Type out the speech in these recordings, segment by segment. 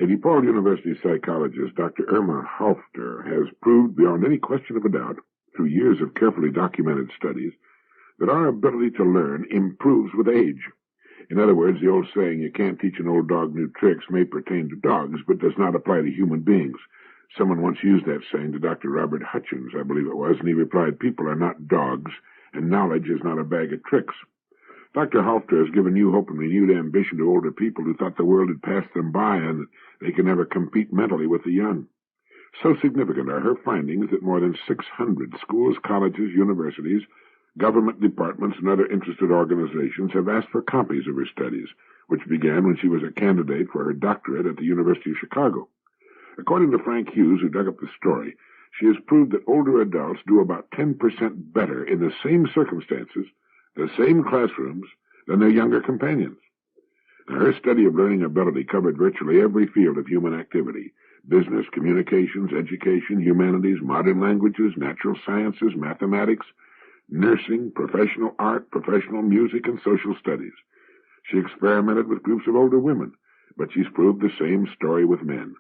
A DePaul University psychologist, Dr. Irma Halfter, has proved beyond any question of a doubt, through years of carefully documented studies, that our ability to learn improves with age. In other words, the old saying, you can't teach an old dog new tricks, may pertain to dogs, but does not apply to human beings. Someone once used that saying to Dr. Robert Hutchins, I believe it was, and he replied, people are not dogs, and knowledge is not a bag of tricks. Dr. Halfter has given new hope and renewed ambition to older people who thought the world had passed them by and that they could never compete mentally with the young. So significant are her findings that more than 600 schools, colleges, universities, government departments, and other interested organizations have asked for copies of her studies, which began when she was a candidate for her doctorate at the University of Chicago. According to Frank Hughes, who dug up the story, she has proved that older adults do about 10% better in the same circumstances, the same classrooms, than their younger companions. Now, her study of learning ability covered virtually every field of human activity: business, communications, education, humanities, modern languages, natural sciences, mathematics, nursing, professional art, professional music, and social studies. She experimented with groups of older women, but she's proved the same story with men.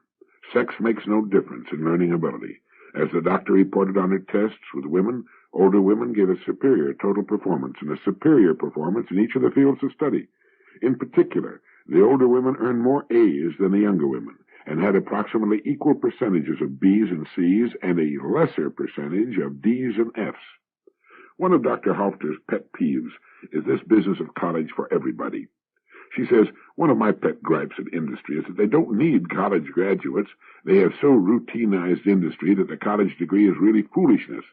Sex makes no difference in learning ability. As the doctor reported on her tests with women, older women gave a superior total performance and a superior performance in each of the fields of study. In particular, the older women earned more A's than the younger women and had approximately equal percentages of B's and C's and a lesser percentage of D's and F's. One of Dr. Halfter's pet peeves is this business of college for everybody. She says, one of my pet gripes at industry is that they don't need college graduates. They have so routinized industry that the college degree is really foolishness.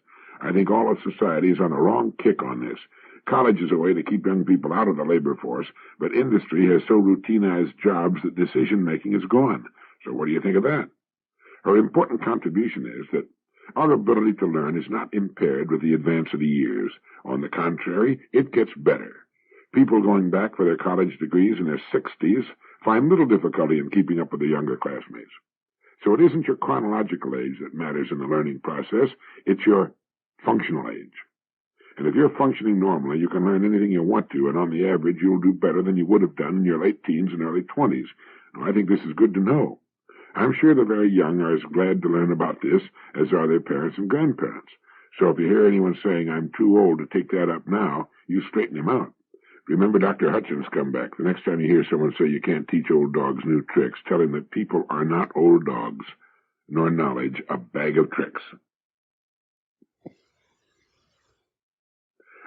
I think all of society is on the wrong kick on this. College is a way to keep young people out of the labor force, but industry has so routinized jobs that decision-making is gone. So what do you think of that? Her important contribution is that our ability to learn is not impaired with the advance of the years. On the contrary, it gets better. People going back for their college degrees in their 60s find little difficulty in keeping up with their younger classmates. So it isn't your chronological age that matters in the learning process, it's your functional age. And if you're functioning normally, you can learn anything you want to, and on the average, you'll do better than you would have done in your late teens and early 20s. Now, I think this is good to know. I'm sure the very young are as glad to learn about this as are their parents and grandparents. So if you hear anyone saying, I'm too old to take that up now, you straighten him out. Remember Dr. Hutchins' comeback. The next time you hear someone say you can't teach old dogs new tricks, tell him that people are not old dogs, nor knowledge a bag of tricks.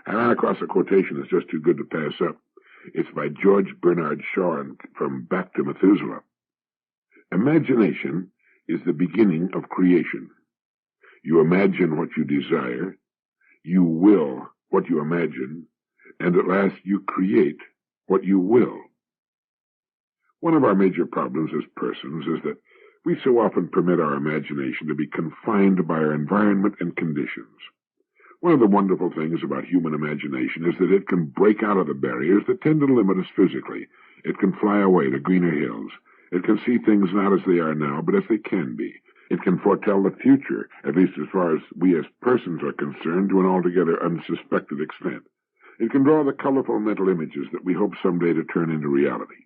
I ran across a quotation that's just too good to pass up. It's by George Bernard Shaw from Back to Methuselah. Imagination is the beginning of creation. You imagine what you desire, you will what you imagine, and at last you create what you will. One of our major problems as persons is that we so often permit our imagination to be confined by our environment and conditions. One of the wonderful things about human imagination is that it can break out of the barriers that tend to limit us physically. It can fly away to greener hills. It can see things not as they are now, but as they can be. It can foretell the future, at least as far as we as persons are concerned, to an altogether unsuspected extent. It can draw the colorful mental images that we hope someday to turn into reality.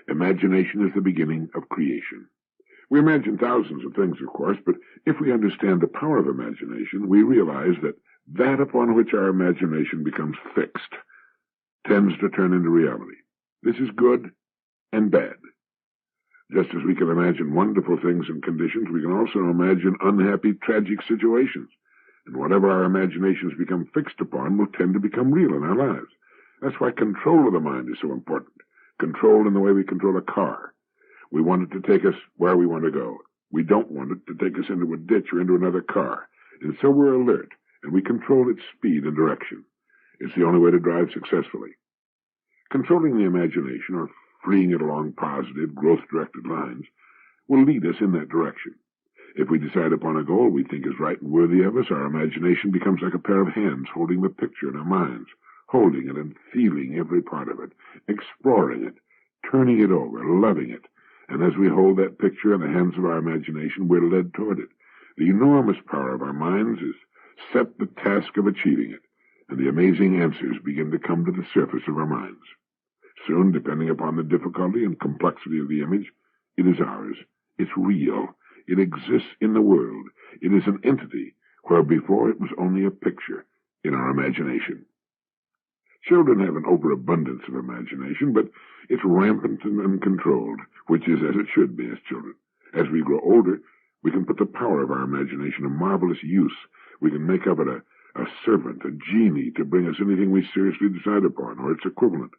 Imagination is the beginning of creation. We imagine thousands of things, of course, but if we understand the power of imagination, we realize that upon which our imagination becomes fixed tends to turn into reality. This is good and bad. Just as we can imagine wonderful things and conditions, we can also imagine unhappy, tragic situations. And whatever our imaginations become fixed upon will tend to become real in our lives. That's why control of the mind is so important. Control in the way we control a car. We want it to take us where we want to go. We don't want it to take us into a ditch or into another car. And so we're alert, and we control its speed and direction. It's the only way to drive successfully. Controlling the imagination, or freeing it along positive, growth-directed lines, will lead us in that direction. If we decide upon a goal we think is right and worthy of us, our imagination becomes like a pair of hands holding the picture in our minds, holding it and feeling every part of it, exploring it, turning it over, loving it. And as we hold that picture in the hands of our imagination, we're led toward it. The enormous power of our minds is set the task of achieving it, and the amazing answers begin to come to the surface of our minds. Soon, depending upon the difficulty and complexity of the image, It is ours. It's real. It exists in the world. It is an entity where before it was only a picture in our imagination. Children have an overabundance of imagination, but it's rampant and uncontrolled, which is as it should be as children. As we grow older, we can put the power of our imagination to marvelous use. We can make of it a servant, a genie, to bring us anything we seriously decide upon, or its equivalent.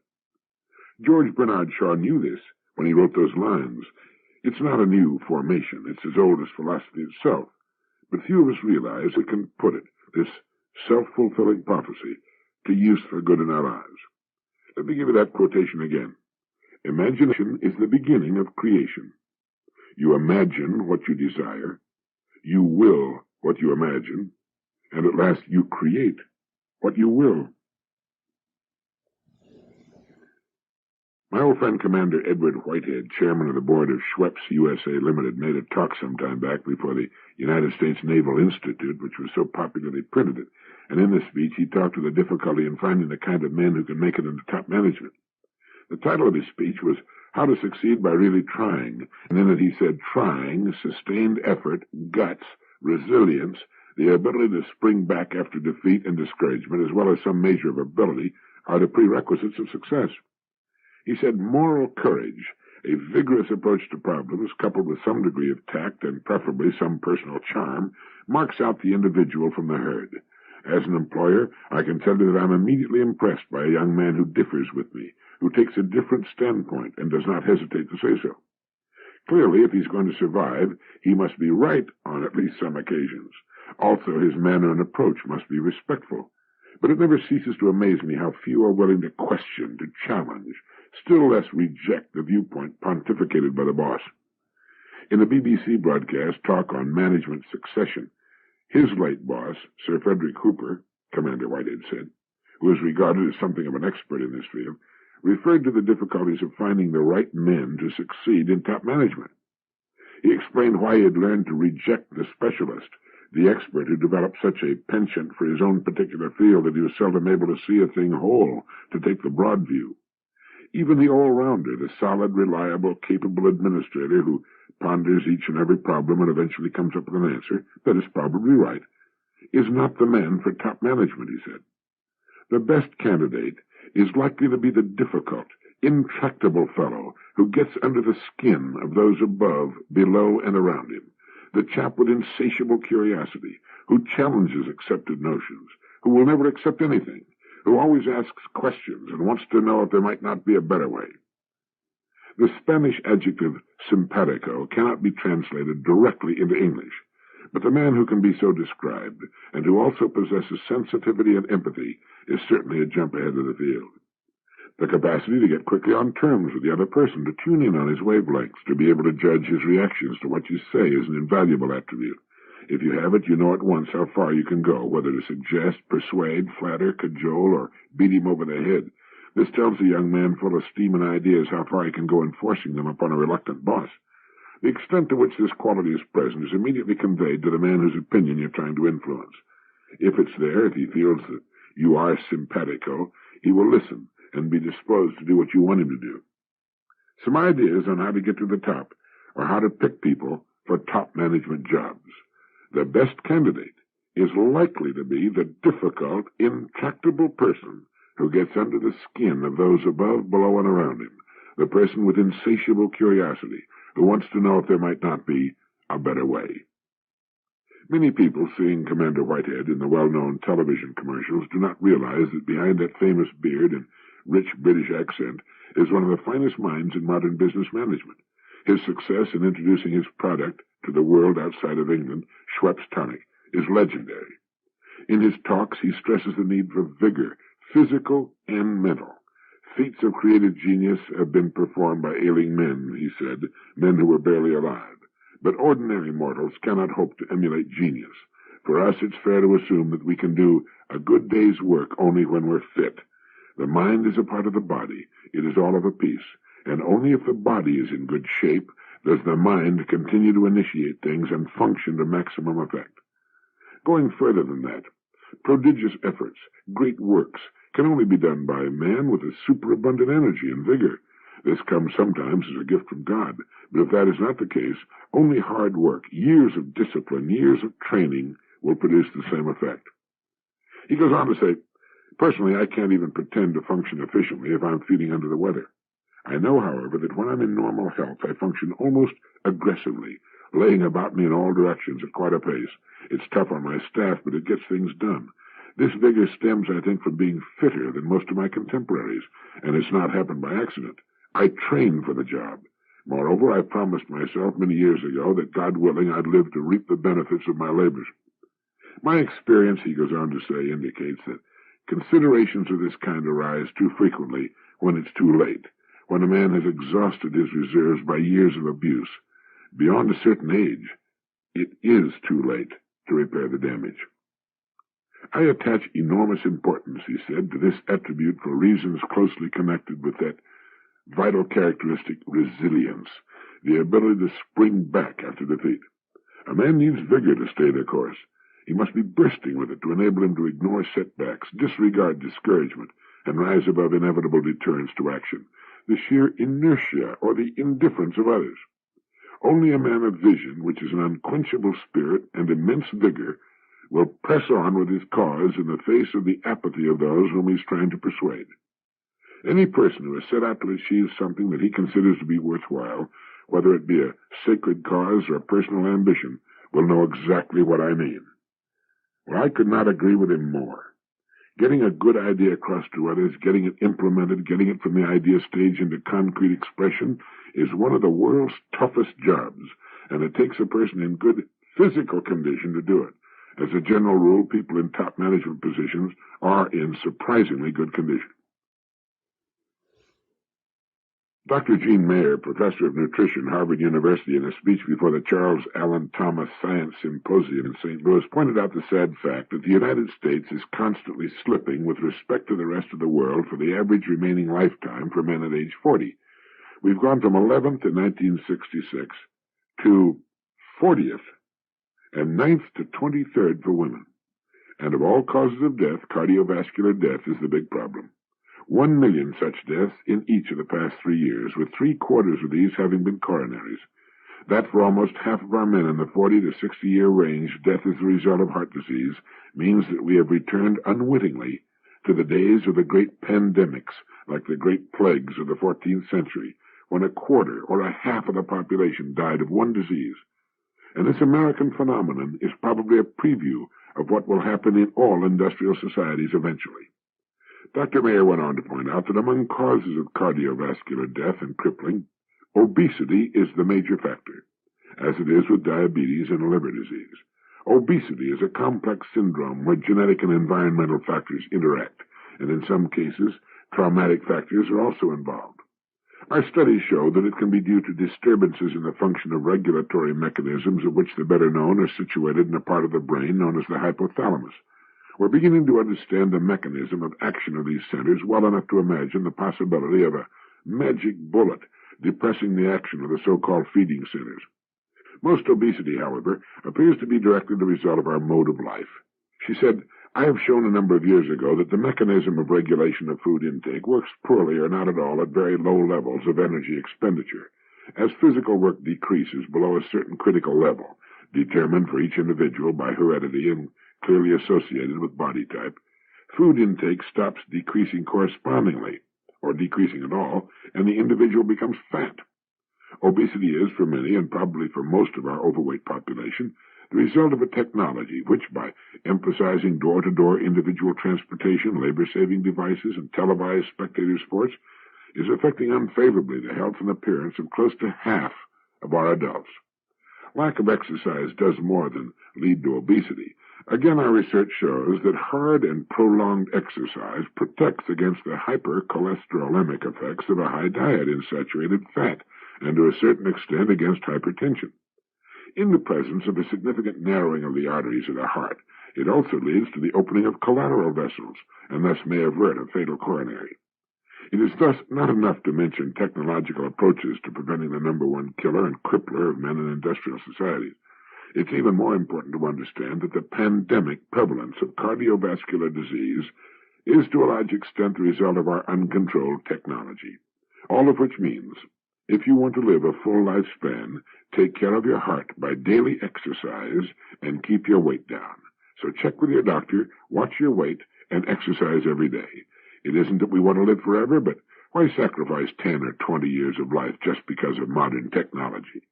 George Bernard Shaw knew this when he wrote those lines. It's not a new formation. It's as old as philosophy itself. But few of us realize we can put it, this self-fulfilling prophecy, to use for good in our lives. Let me give you that quotation again. Imagination is the beginning of creation. You imagine what you desire, you will what you imagine, and at last you create what you will. My old friend Commander Edward Whitehead, chairman of the board of Schweppes USA Limited, made a talk some time back before the United States Naval Institute, which was so popularly printed it. And in this speech, he talked of the difficulty in finding the kind of men who can make it into top management. The title of his speech was How to Succeed by Really Trying. And in it he said, trying, sustained effort, guts, resilience, the ability to spring back after defeat and discouragement, as well as some measure of ability, are the prerequisites of success. He said moral courage, a vigorous approach to problems, coupled with some degree of tact and preferably some personal charm, marks out the individual from the herd. As an employer, I can tell you that I'm immediately impressed by a young man who differs with me, who takes a different standpoint and does not hesitate to say so. Clearly, if he's going to survive, he must be right on at least some occasions. Also, his manner and approach must be respectful. But it never ceases to amaze me how few are willing to question, to challenge, still less reject the viewpoint pontificated by the boss. In the BBC broadcast Talk on Management Succession, his late boss, Sir Frederick Hooper, Commander Whitehead said, who is regarded as something of an expert in this field, referred to the difficulties of finding the right men to succeed in top management. He explained why he had learned to reject the specialist, the expert who developed such a penchant for his own particular field that he was seldom able to see a thing whole, to take the broad view. Even the all-rounder, the solid, reliable, capable administrator who ponders each and every problem and eventually comes up with an answer that is probably right, is not the man for top management, he said. The best candidate is likely to be the difficult, intractable fellow who gets under the skin of those above, below, and around him, the chap with insatiable curiosity, who challenges accepted notions, who will never accept anything, who always asks questions and wants to know if there might not be a better way. The Spanish adjective simpatico cannot be translated directly into English, but the man who can be so described, and who also possesses sensitivity and empathy, is certainly a jump ahead of the field. The capacity to get quickly on terms with the other person, to tune in on his wavelengths, to be able to judge his reactions to what you say is an invaluable attribute. If you have it, you know at once how far you can go, whether to suggest, persuade, flatter, cajole, or beat him over the head. This tells a young man full of steam and ideas how far he can go in forcing them upon a reluctant boss. The extent to which this quality is present is immediately conveyed to the man whose opinion you're trying to influence. If it's there, if he feels that you are simpatico, he will listen and be disposed to do what you want him to do. Some ideas on how to get to the top, or how to pick people for top management jobs. The best candidate is likely to be the difficult, intractable person who gets under the skin of those above, below, and around him, the person with insatiable curiosity, who wants to know if there might not be a better way. Many people, seeing Commander Whitehead in the well-known television commercials, do not realize that behind that famous beard and rich British accent is one of the finest minds in modern business management. His success in introducing his product to the world outside of England, Schweppes Tonic, is legendary. In his talks, he stresses the need for vigor, physical and mental. Feats of creative genius have been performed by ailing men, he said, men who were barely alive. But ordinary mortals cannot hope to emulate genius. For us, it's fair to assume that we can do a good day's work only when we're fit. The mind is a part of the body. It is all of a piece. And only if the body is in good shape does the mind continue to initiate things and function to maximum effect. Going further than that, prodigious efforts, great works, can only be done by a man with a superabundant energy and vigor. This comes sometimes as a gift from God, but if that is not the case, only hard work, years of discipline, years of training will produce the same effect. He goes on to say, personally, I can't even pretend to function efficiently if I'm feeling under the weather. I know, however, that when I'm in normal health, I function almost aggressively, laying about me in all directions at quite a pace. It's tough on my staff, but it gets things done. This vigor stems, I think, from being fitter than most of my contemporaries, and it's not happened by accident. I train for the job. Moreover, I promised myself many years ago that, God willing, I'd live to reap the benefits of my labors. My experience, he goes on to say, indicates that considerations of this kind arise too frequently when it's too late, when a man has exhausted his reserves by years of abuse. Beyond a certain age, it is too late to repair the damage. I attach enormous importance, he said, to this attribute for reasons closely connected with that vital characteristic, resilience, the ability to spring back after defeat. A man needs vigor to stay the course. He must be bursting with it to enable him to ignore setbacks, disregard discouragement, and rise above inevitable deterrents to action, the sheer inertia or the indifference of others. Only a man of vision, which is an unquenchable spirit and immense vigor, will press on with his cause in the face of the apathy of those whom he is trying to persuade. Any person who has set out to achieve something that he considers to be worthwhile, whether it be a sacred cause or a personal ambition, will know exactly what I mean. Well, I could not agree with him more. Getting a good idea across to others, getting it implemented, getting it from the idea stage into concrete expression is one of the world's toughest jobs, and it takes a person in good physical condition to do it. As a general rule, people in top management positions are in surprisingly good condition. Dr. Gene Mayer, professor of nutrition, Harvard University, in a speech before the Charles Allen Thomas Science Symposium in St. Louis, pointed out the sad fact that the United States is constantly slipping with respect to the rest of the world for the average remaining lifetime for men at age 40. We've gone from 11th in 1966 to 40th and 9th to 23rd for women. And of all causes of death, cardiovascular death is the big problem. 1 million such deaths in each of the past 3 years, with 3/4 of these having been coronaries. That for almost half of our men in the 40 to 60-year range, death as a result of heart disease, means that we have returned unwittingly to the days of the great pandemics, like the great plagues of the 14th century, when 1/4 or 1/2 of the population died of one disease. And this American phenomenon is probably a preview of what will happen in all industrial societies eventually. Dr. Mayer went on to point out that among causes of cardiovascular death and crippling, obesity is the major factor, as it is with diabetes and liver disease. Obesity is a complex syndrome where genetic and environmental factors interact, and in some cases, traumatic factors are also involved. Our studies show that it can be due to disturbances in the function of regulatory mechanisms, of which the better known are situated in a part of the brain known as the hypothalamus. We're beginning to understand the mechanism of action of these centers well enough to imagine the possibility of a magic bullet depressing the action of the so-called feeding centers. Most obesity, however, appears to be directly the result of our mode of life. She said, I have shown a number of years ago that the mechanism of regulation of food intake works poorly or not at all at very low levels of energy expenditure. As physical work decreases below a certain critical level, determined for each individual by heredity and clearly associated with body type, food intake stops decreasing correspondingly, or decreasing at all, and the individual becomes fat. Obesity is, for many, and probably for most of our overweight population, the result of a technology which, by emphasizing door-to-door individual transportation, labor-saving devices, and televised spectator sports, is affecting unfavorably the health and appearance of close to half of our adults. Lack of exercise does more than lead to obesity. Again, our research shows that hard and prolonged exercise protects against the hypercholesterolemic effects of a high diet in saturated fat, and to a certain extent against hypertension. In the presence of a significant narrowing of the arteries of the heart, it also leads to the opening of collateral vessels, and thus may avert a fatal coronary. It is thus not enough to mention technological approaches to preventing the number one killer and crippler of men in industrial societies. It's even more important to understand that the pandemic prevalence of cardiovascular disease is to a large extent the result of our uncontrolled technology. All of which means, if you want to live a full lifespan, take care of your heart by daily exercise and keep your weight down. So check with your doctor, watch your weight, and exercise every day. It isn't that we want to live forever, but why sacrifice 10 or 20 years of life just because of modern technology?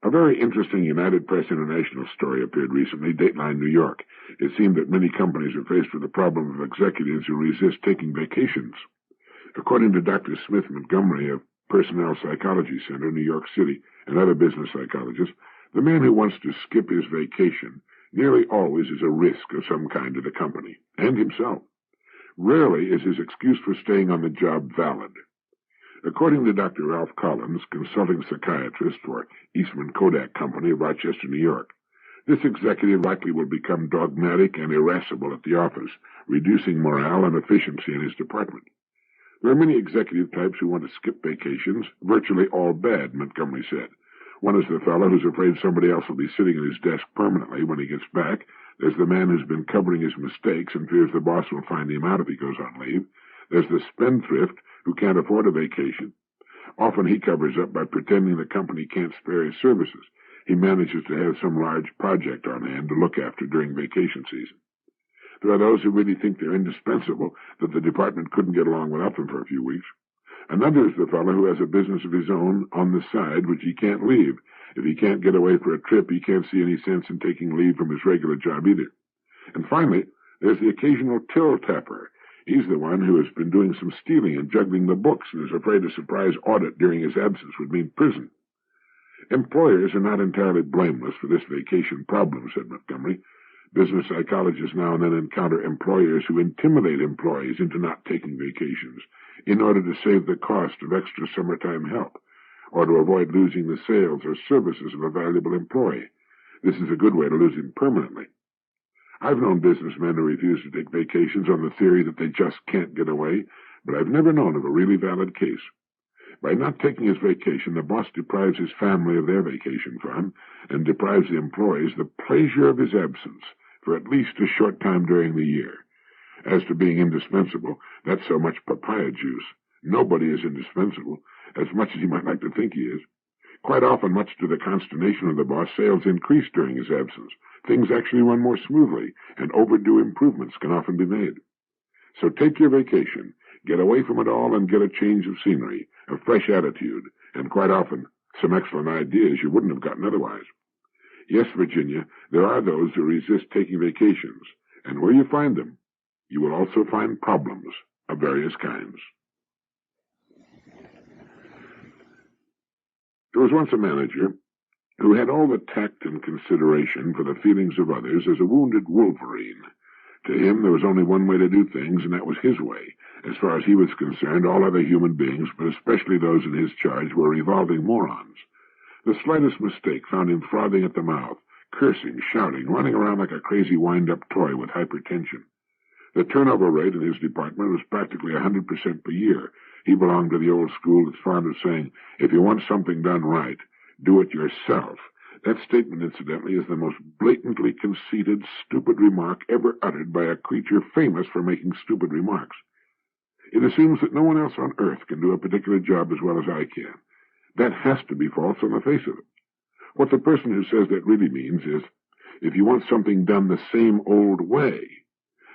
A very interesting United Press International story appeared recently, Dateline, New York. It seemed that many companies are faced with the problem of executives who resist taking vacations. According to Dr. Smith Montgomery of Personnel Psychology Center, New York City, and other business psychologists, the man who wants to skip his vacation nearly always is a risk of some kind to the company, and himself. Rarely is his excuse for staying on the job valid. According to Dr. Ralph Collins, consulting psychiatrist for Eastman Kodak Company of Rochester, New York, this executive likely will become dogmatic and irascible at the office, reducing morale and efficiency in his department. There are many executive types who want to skip vacations, virtually all bad, Montgomery said. One is the fellow who's afraid somebody else will be sitting at his desk permanently when he gets back. There's the man who's been covering his mistakes and fears the boss will find him out if he goes on leave. There's the spendthrift who can't afford a vacation. Often he covers up by pretending the company can't spare his services. He manages to have some large project on hand to look after during vacation season. There are those who really think they're indispensable, that the department couldn't get along without them for a few weeks. Another is the fellow who has a business of his own on the side which he can't leave. If he can't get away for a trip, he can't see any sense in taking leave from his regular job either. And finally, there's the occasional till-tapper. He's the one who has been doing some stealing and juggling the books and is afraid a surprise audit during his absence would mean prison. Employers are not entirely blameless for this vacation problem, said Montgomery. Business psychologists now and then encounter employers who intimidate employees into not taking vacations in order to save the cost of extra summertime help or to avoid losing the sales or services of a valuable employee. This is a good way to lose him permanently. I've known businessmen who refuse to take vacations on the theory that they just can't get away, but I've never known of a really valid case. By not taking his vacation, the boss deprives his family of their vacation fund and deprives the employees the pleasure of his absence for at least a short time during the year. As to being indispensable, that's so much papaya juice. Nobody is indispensable, as much as he might like to think he is. Quite often, much to the consternation of the boss, sales increase during his absence. Things actually run more smoothly, and overdue improvements can often be made. So take your vacation, get away from it all, and get a change of scenery, a fresh attitude, and quite often some excellent ideas you wouldn't have gotten otherwise. Yes, Virginia, there are those who resist taking vacations, and where you find them, you will also find problems of various kinds. There was once a manager who had all the tact and consideration for the feelings of others as a wounded wolverine. To him, there was only one way to do things, and that was his way. As far as he was concerned, all other human beings, but especially those in his charge, were revolving morons. The slightest mistake found him frothing at the mouth, cursing, shouting, running around like a crazy wind-up toy with hypertension. The turnover rate in his department was practically 100% per year. He belonged to the old school that's fond of saying, if you want something done right, do it yourself. That statement, incidentally, is the most blatantly conceited, stupid remark ever uttered by a creature famous for making stupid remarks. It assumes that no one else on earth can do a particular job as well as I can. That has to be false on the face of it. What the person who says that really means is, if you want something done the same old way,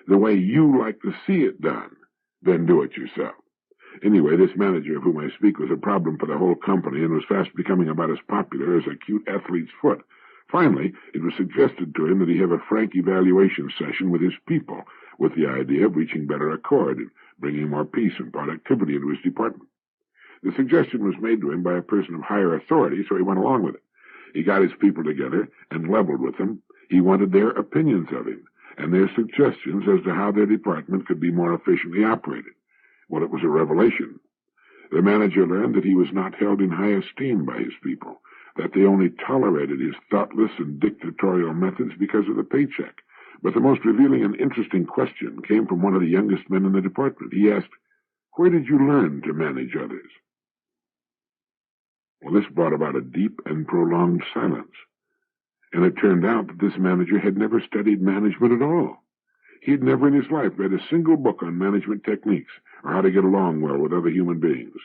the way you like to see it done, then do it yourself. Anyway, this manager of whom I speak was a problem for the whole company and was fast becoming about as popular as a cute athlete's foot. Finally, it was suggested to him that he have a frank evaluation session with his people, with the idea of reaching better accord and bringing more peace and productivity into his department. The suggestion was made to him by a person of higher authority, so he went along with it. He got his people together and leveled with them. He wanted their opinions of him and their suggestions as to how their department could be more efficiently operated. Well, it was a revelation. The manager learned that he was not held in high esteem by his people, that they only tolerated his thoughtless and dictatorial methods because of the paycheck. But the most revealing and interesting question came from one of the youngest men in the department. He asked, "Where did you learn to manage others?" Well, this brought about a deep and prolonged silence, and it turned out that this manager had never studied management at all. He had never in his life read a single book on management techniques or how to get along well with other human beings.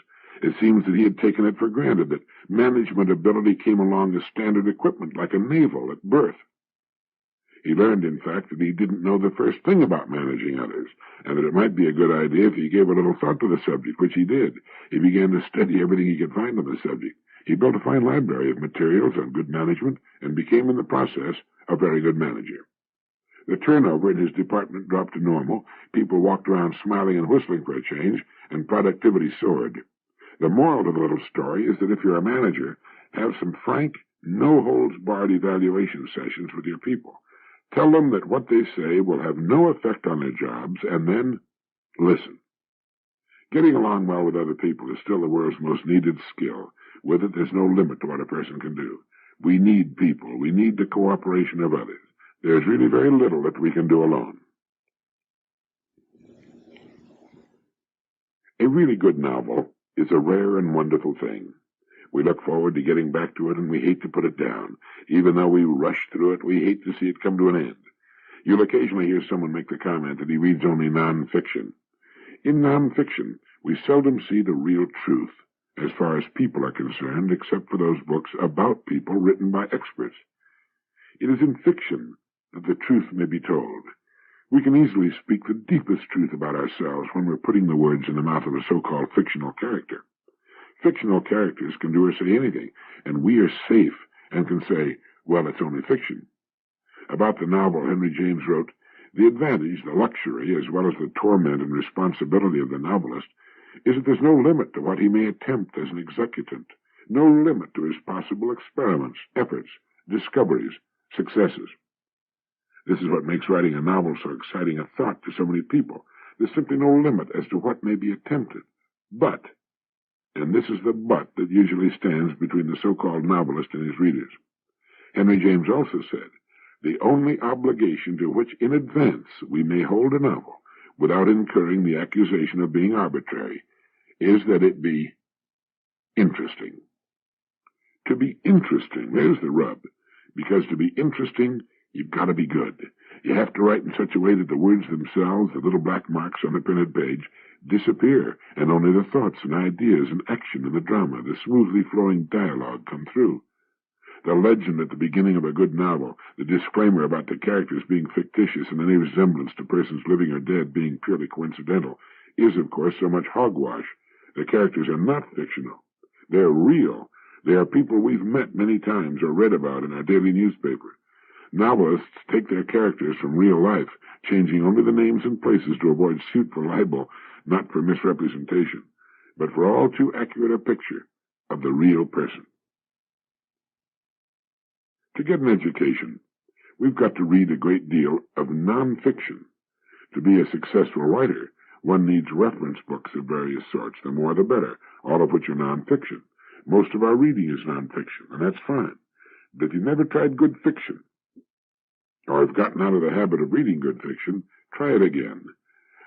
It seems that he had taken it for granted that management ability came along as standard equipment like a navel at birth. He learned, in fact, that he didn't know the first thing about managing others, and that it might be a good idea if he gave a little thought to the subject, which he did. He began to study everything he could find on the subject. He built a fine library of materials on good management and became, in the process, a very good manager. The turnover in his department dropped to normal, people walked around smiling and whistling for a change, and productivity soared. The moral of the little story is that if you're a manager, have some frank, no-holds-barred evaluation sessions with your people. Tell them that what they say will have no effect on their jobs, and then listen. Getting along well with other people is still the world's most needed skill. With it, there's no limit to what a person can do. We need people. We need the cooperation of others. There's really very little that we can do alone. A really good novel is a rare and wonderful thing. We look forward to getting back to it, and we hate to put it down. Even though we rush through it, we hate to see it come to an end. You'll occasionally hear someone make the comment that he reads only nonfiction. In nonfiction, we seldom see the real truth, as far as people are concerned, except for those books about people written by experts. It is in fiction that the truth may be told. We can easily speak the deepest truth about ourselves when we're putting the words in the mouth of a so-called fictional character. Fictional characters can do or say anything, and we are safe and can say, well, it's only fiction. About the novel, Henry James wrote, "The advantage, the luxury, as well as the torment and responsibility of the novelist is that there's no limit to what he may attempt as an executant, no limit to his possible experiments, efforts, discoveries, successes. This is what makes writing a novel so exciting a thought to so many people. There's simply no limit as to what may be attempted. But, and this is the but that usually stands between the so-called novelist and his readers. Henry James also said, the only obligation to which in advance we may hold a novel, without incurring the accusation of being arbitrary, is that it be interesting. To be interesting, there's the rub, because to be interesting, you've got to be good. You have to write in such a way that the words themselves, the little black marks on the printed page, disappear, and only the thoughts and ideas and action in the drama, the smoothly flowing dialogue come through. The legend at the beginning of a good novel, the disclaimer about the characters being fictitious and any resemblance to persons living or dead being purely coincidental, is, of course, so much hogwash. The characters are not fictional. They're real. They are people we've met many times or read about in our daily newspaper. Novelists take their characters from real life, changing only the names and places to avoid suit for libel, not for misrepresentation, but for all too accurate a picture of the real person. To get an education, we've got to read a great deal of nonfiction. To be a successful writer, one needs reference books of various sorts, the more the better, all of which are nonfiction. Most of our reading is nonfiction, and that's fine. But if you've never tried good fiction, or have gotten out of the habit of reading good fiction, try it again.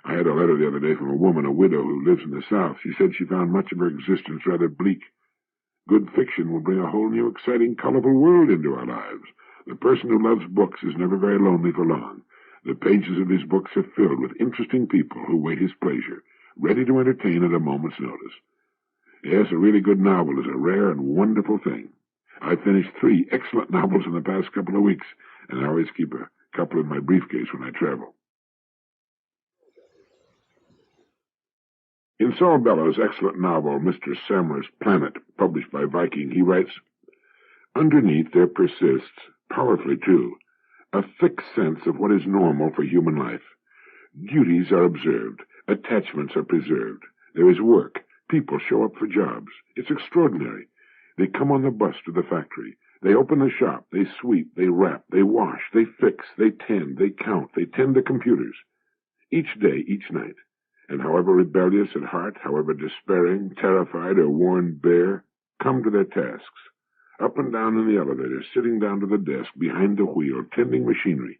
I had a letter the other day from a woman, a widow who lives in the South. She said she found much of her existence rather bleak. Good fiction will bring a whole new, exciting, colorful world into our lives. The person who loves books is never very lonely for long. The pages of his books are filled with interesting people who wait his pleasure, ready to entertain at a moment's notice. Yes, a really good novel is a rare and wonderful thing. I've finished 3 excellent novels in the past couple of weeks, and I always keep a couple in my briefcase when I travel. In Saul Bellow's excellent novel, Mr. Samler's Planet, published by Viking, he writes, underneath there persists, powerfully too, a thick sense of what is normal for human life. Duties are observed, attachments are preserved, there is work, people show up for jobs. It's extraordinary. They come on the bus to the factory. They open the shop, they sweep, they wrap, they wash, they fix, they tend, they count, they tend the computers. Each day, each night. And however rebellious at heart, however despairing, terrified, or worn bare, come to their tasks. Up and down in the elevator, sitting down to the desk, behind the wheel, tending machinery.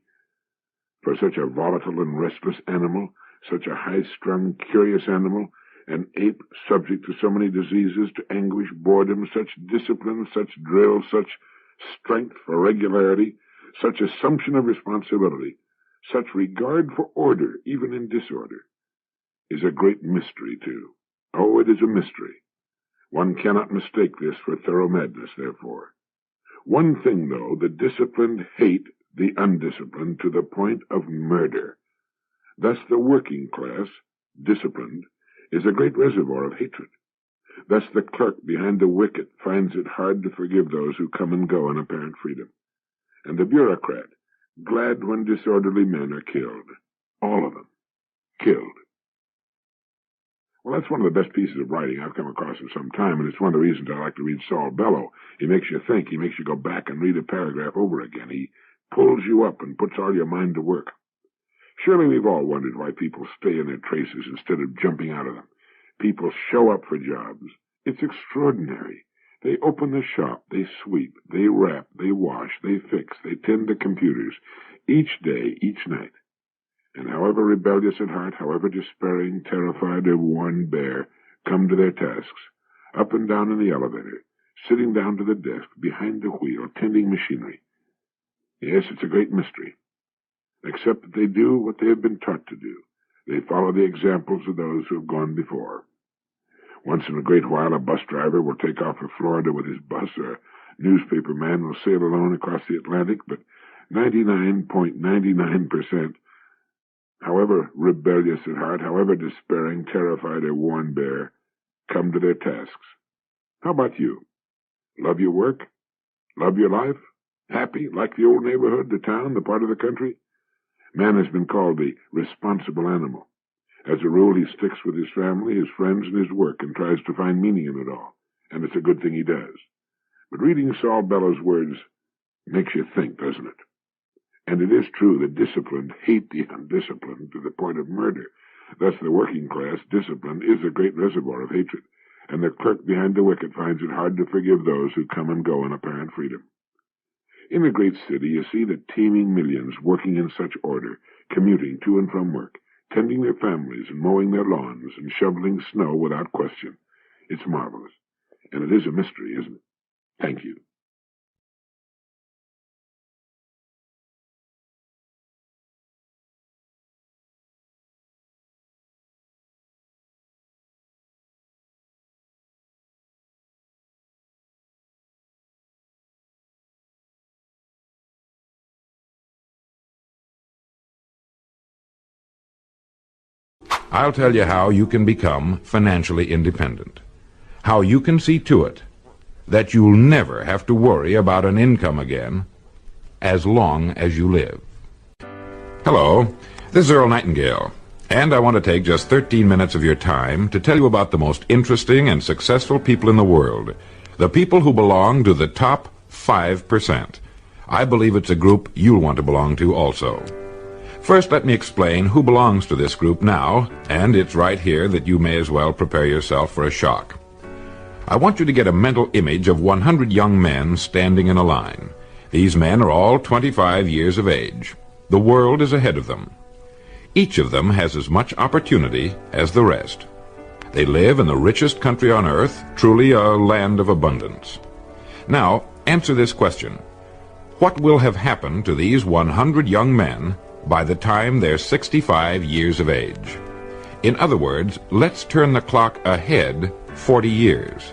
For such a volatile and restless animal, such a high-strung, curious animal, an ape subject to so many diseases, to anguish, boredom, such discipline, such drill, such strength for regularity, such assumption of responsibility, Such regard for order, even in disorder, is a great mystery, too. Oh, it is a mystery. One cannot mistake this for thorough madness, therefore. One thing, though, the disciplined hate the undisciplined to the point of murder. Thus the working class, disciplined, is a great reservoir of hatred. Thus the clerk behind the wicket finds it hard to forgive those who come and go in apparent freedom. And the bureaucrat, glad when disorderly men are killed. All of them. Killed. Well, that's one of the best pieces of writing I've come across in some time, and it's one of the reasons I like to read Saul Bellow. He makes you think. He makes you go back and read a paragraph over again. He pulls you up and puts all your mind to work. Surely we've all wondered why people stay in their traces instead of jumping out of them. People show up for jobs. It's extraordinary. They open the shop, they sweep, they wrap, they wash, they fix, they tend to computers, each day, each night. And however rebellious at heart, however despairing, terrified, or worn bare, come to their tasks, up and down in the elevator, sitting down to the desk, behind the wheel, tending machinery. Yes, it's a great mystery. Except that they do what they have been taught to do. They follow the examples of those who have gone before. Once in a great while, a bus driver will take off for Florida with his bus, or a newspaper man will sail alone across the Atlantic, but 99.99%, however rebellious at heart, however despairing, terrified, or worn bare, come to their tasks. How about you? Love your work? Love your life? Happy, like the old neighborhood, the town, the part of the country? Man has been called the responsible animal. As a rule, he sticks with his family, his friends, and his work, and tries to find meaning in it all. And it's a good thing he does. But reading Saul Bellow's words makes you think, doesn't it? And it is true that disciplined hate the undisciplined to the point of murder. Thus the working class, disciplined, is a great reservoir of hatred. And the clerk behind the wicket finds it hard to forgive those who come and go in apparent freedom. In a great city, you see the teeming millions working in such order, commuting to and from work, tending their families and mowing their lawns and shoveling snow without question. It's marvelous. And it is a mystery, isn't it? Thank you. I'll tell you how you can become financially independent. How you can see to it that you'll never have to worry about an income again as long as you live. Hello, this is Earl Nightingale, and I want to take just 13 minutes of your time to tell you about the most interesting and successful people in the world, the people who belong to the top 5%. I believe it's a group you'll want to belong to also. First, let me explain who belongs to this group now, and it's right here that you may as well prepare yourself for a shock. I want you to get a mental image of 100 young men standing in a line. These men are all 25 years of age. The world is ahead of them. Each of them has as much opportunity as the rest. They live in the richest country on earth, truly a land of abundance. Now, answer this question. What will have happened to these 100 young men by the time they're 65 years of age? In other words, let's turn the clock ahead 40 years.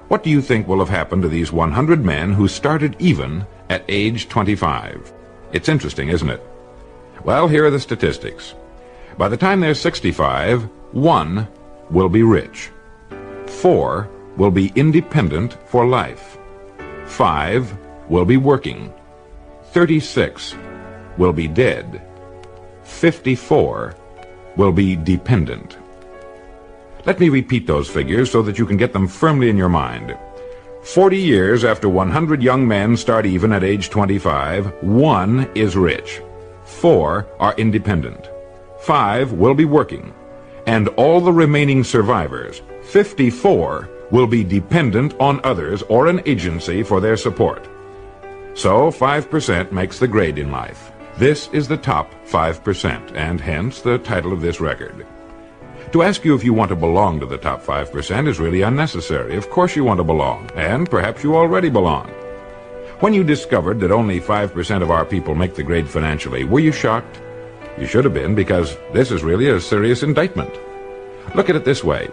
What do you think will have happened to these 100 men who started even at age 25? It's interesting, isn't it? Well, here are the statistics. By the time they're 65, 1 will be rich. 4 will be independent for life. 5 will be working. 36 will be dead. 54 will be dependent. Let me repeat those figures so that you can get them firmly in your mind. 40 years after 100 young men start even at age 25, 1 is rich. 4 are independent. 5 will be working. And all the remaining survivors, 54, will be dependent on others or an agency for their support. So 5% makes the grade in life. This is the top 5%, and hence the title of this record. To ask you if you want to belong to the top 5% is really unnecessary. Of course you want to belong, and perhaps you already belong. When you discovered that only 5% of our people make the grade financially, were you shocked? You should have been, because this is really a serious indictment. Look at it this way.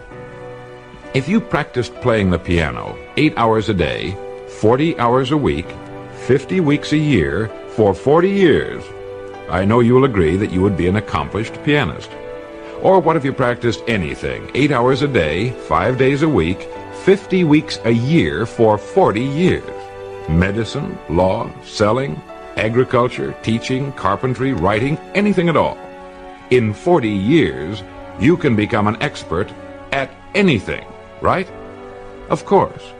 If you practiced playing the piano 8 hours a day, 40 hours a week, 50 weeks a year, for 40 years, I know you'll agree that you would be an accomplished pianist. Or what if you practiced anything, 8 hours a day, 5 days a week, 50 weeks a year for 40 years? Medicine, law, selling, agriculture, teaching, carpentry, writing, anything at all. In 40 years, you can become an expert at anything, right? Of course.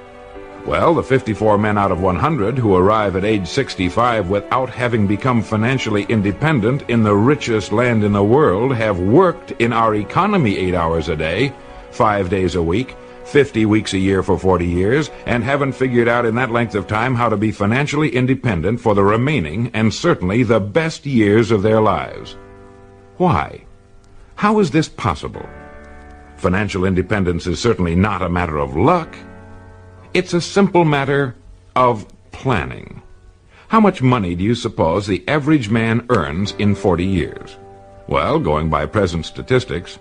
Well, the 54 men out of 100 who arrive at age 65 without having become financially independent in the richest land in the world have worked in our economy 8 hours a day, 5 days a week, 50 weeks a year for 40 years, and haven't figured out in that length of time how to be financially independent for the remaining and certainly the best years of their lives. Why? How is this possible? Financial independence is certainly not a matter of luck. It's a simple matter of planning. How much money do you suppose the average man earns in 40 years? Well, going by present statistics,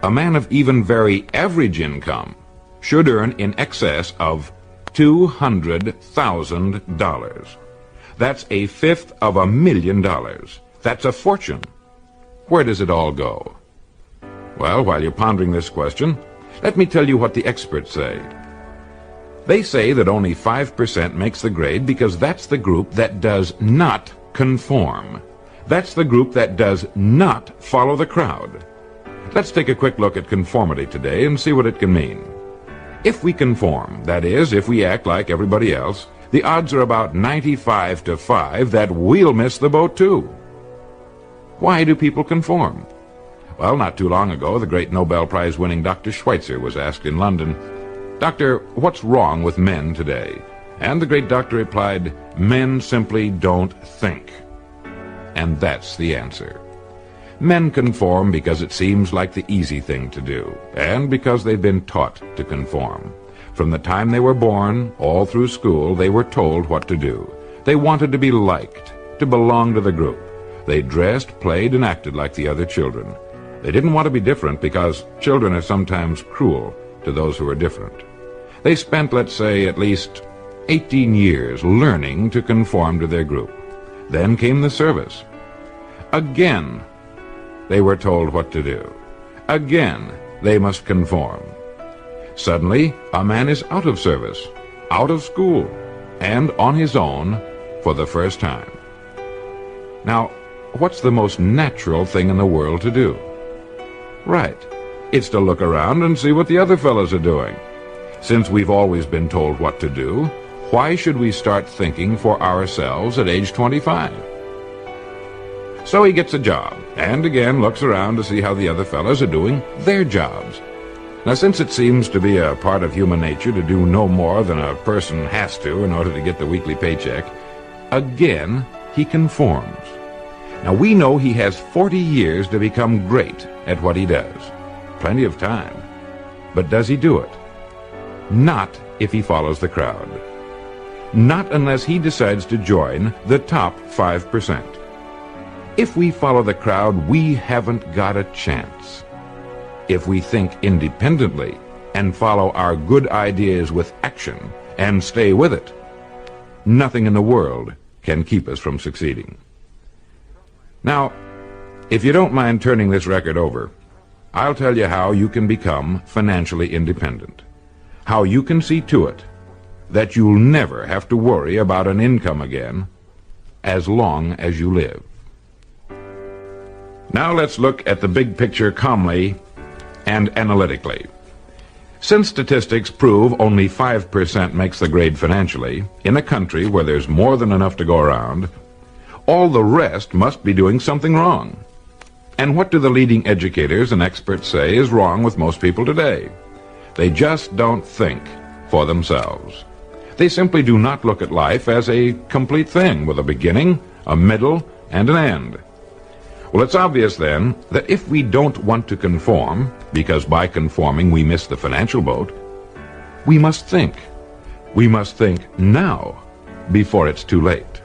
a man of even very average income should earn in excess of $200,000. That's a fifth of $1,000,000. That's a fortune. Where does it all go? Well, while you're pondering this question, let me tell you what the experts say. They say that only 5% makes the grade because that's the group that does not conform. That's the group that does not follow the crowd. Let's take a quick look at conformity today and see what it can mean. If we conform, that is, if we act like everybody else, the odds are about 95 to 5 that we'll miss the boat too. Why do people conform? Well, not too long ago, the great Nobel Prize-winning Dr. Schweitzer was asked in London, "Doctor, what's wrong with men today?" And the great doctor replied, "Men simply don't think." And that's the answer. Men conform because it seems like the easy thing to do, and because they've been taught to conform. From the time they were born, all through school, they were told what to do. They wanted to be liked, to belong to the group. They dressed, played, and acted like the other children. They didn't want to be different because children are sometimes cruel to those who are different. They spent, let's say, at least 18 years learning to conform to their group. Then came the service. Again, they were told what to do. Again, they must conform. Suddenly, a man is out of service, out of school, and on his own for the first time. Now, what's the most natural thing in the world to do? Right. It's to look around and see what the other fellows are doing. Since we've always been told what to do, why should we start thinking for ourselves at age 25? So he gets a job, and again looks around to see how the other fellows are doing their jobs. Now, since it seems to be a part of human nature to do no more than a person has to in order to get the weekly paycheck, again he conforms. Now, we know he has 40 years to become great at what he does. Plenty of time. But does he do it? Not if he follows the crowd. Not unless he decides to join the top 5%. If we follow the crowd, we haven't got a chance. If we think independently and follow our good ideas with action and stay with it, nothing in the world can keep us from succeeding. Now, if you don't mind turning this record over, I'll tell you how you can become financially independent. How you can see to it that you'll never have to worry about an income again as long as you live. Now let's look at the big picture calmly and analytically. Since statistics prove only 5% makes the grade financially, in a country where there's more than enough to go around, all the rest must be doing something wrong. And what do the leading educators and experts say is wrong with most people today? They just don't think for themselves. They simply do not look at life as a complete thing with a beginning, a middle, and an end. Well, it's obvious then that if we don't want to conform, because by conforming we miss the financial boat, we must think. We must think now, before it's too late.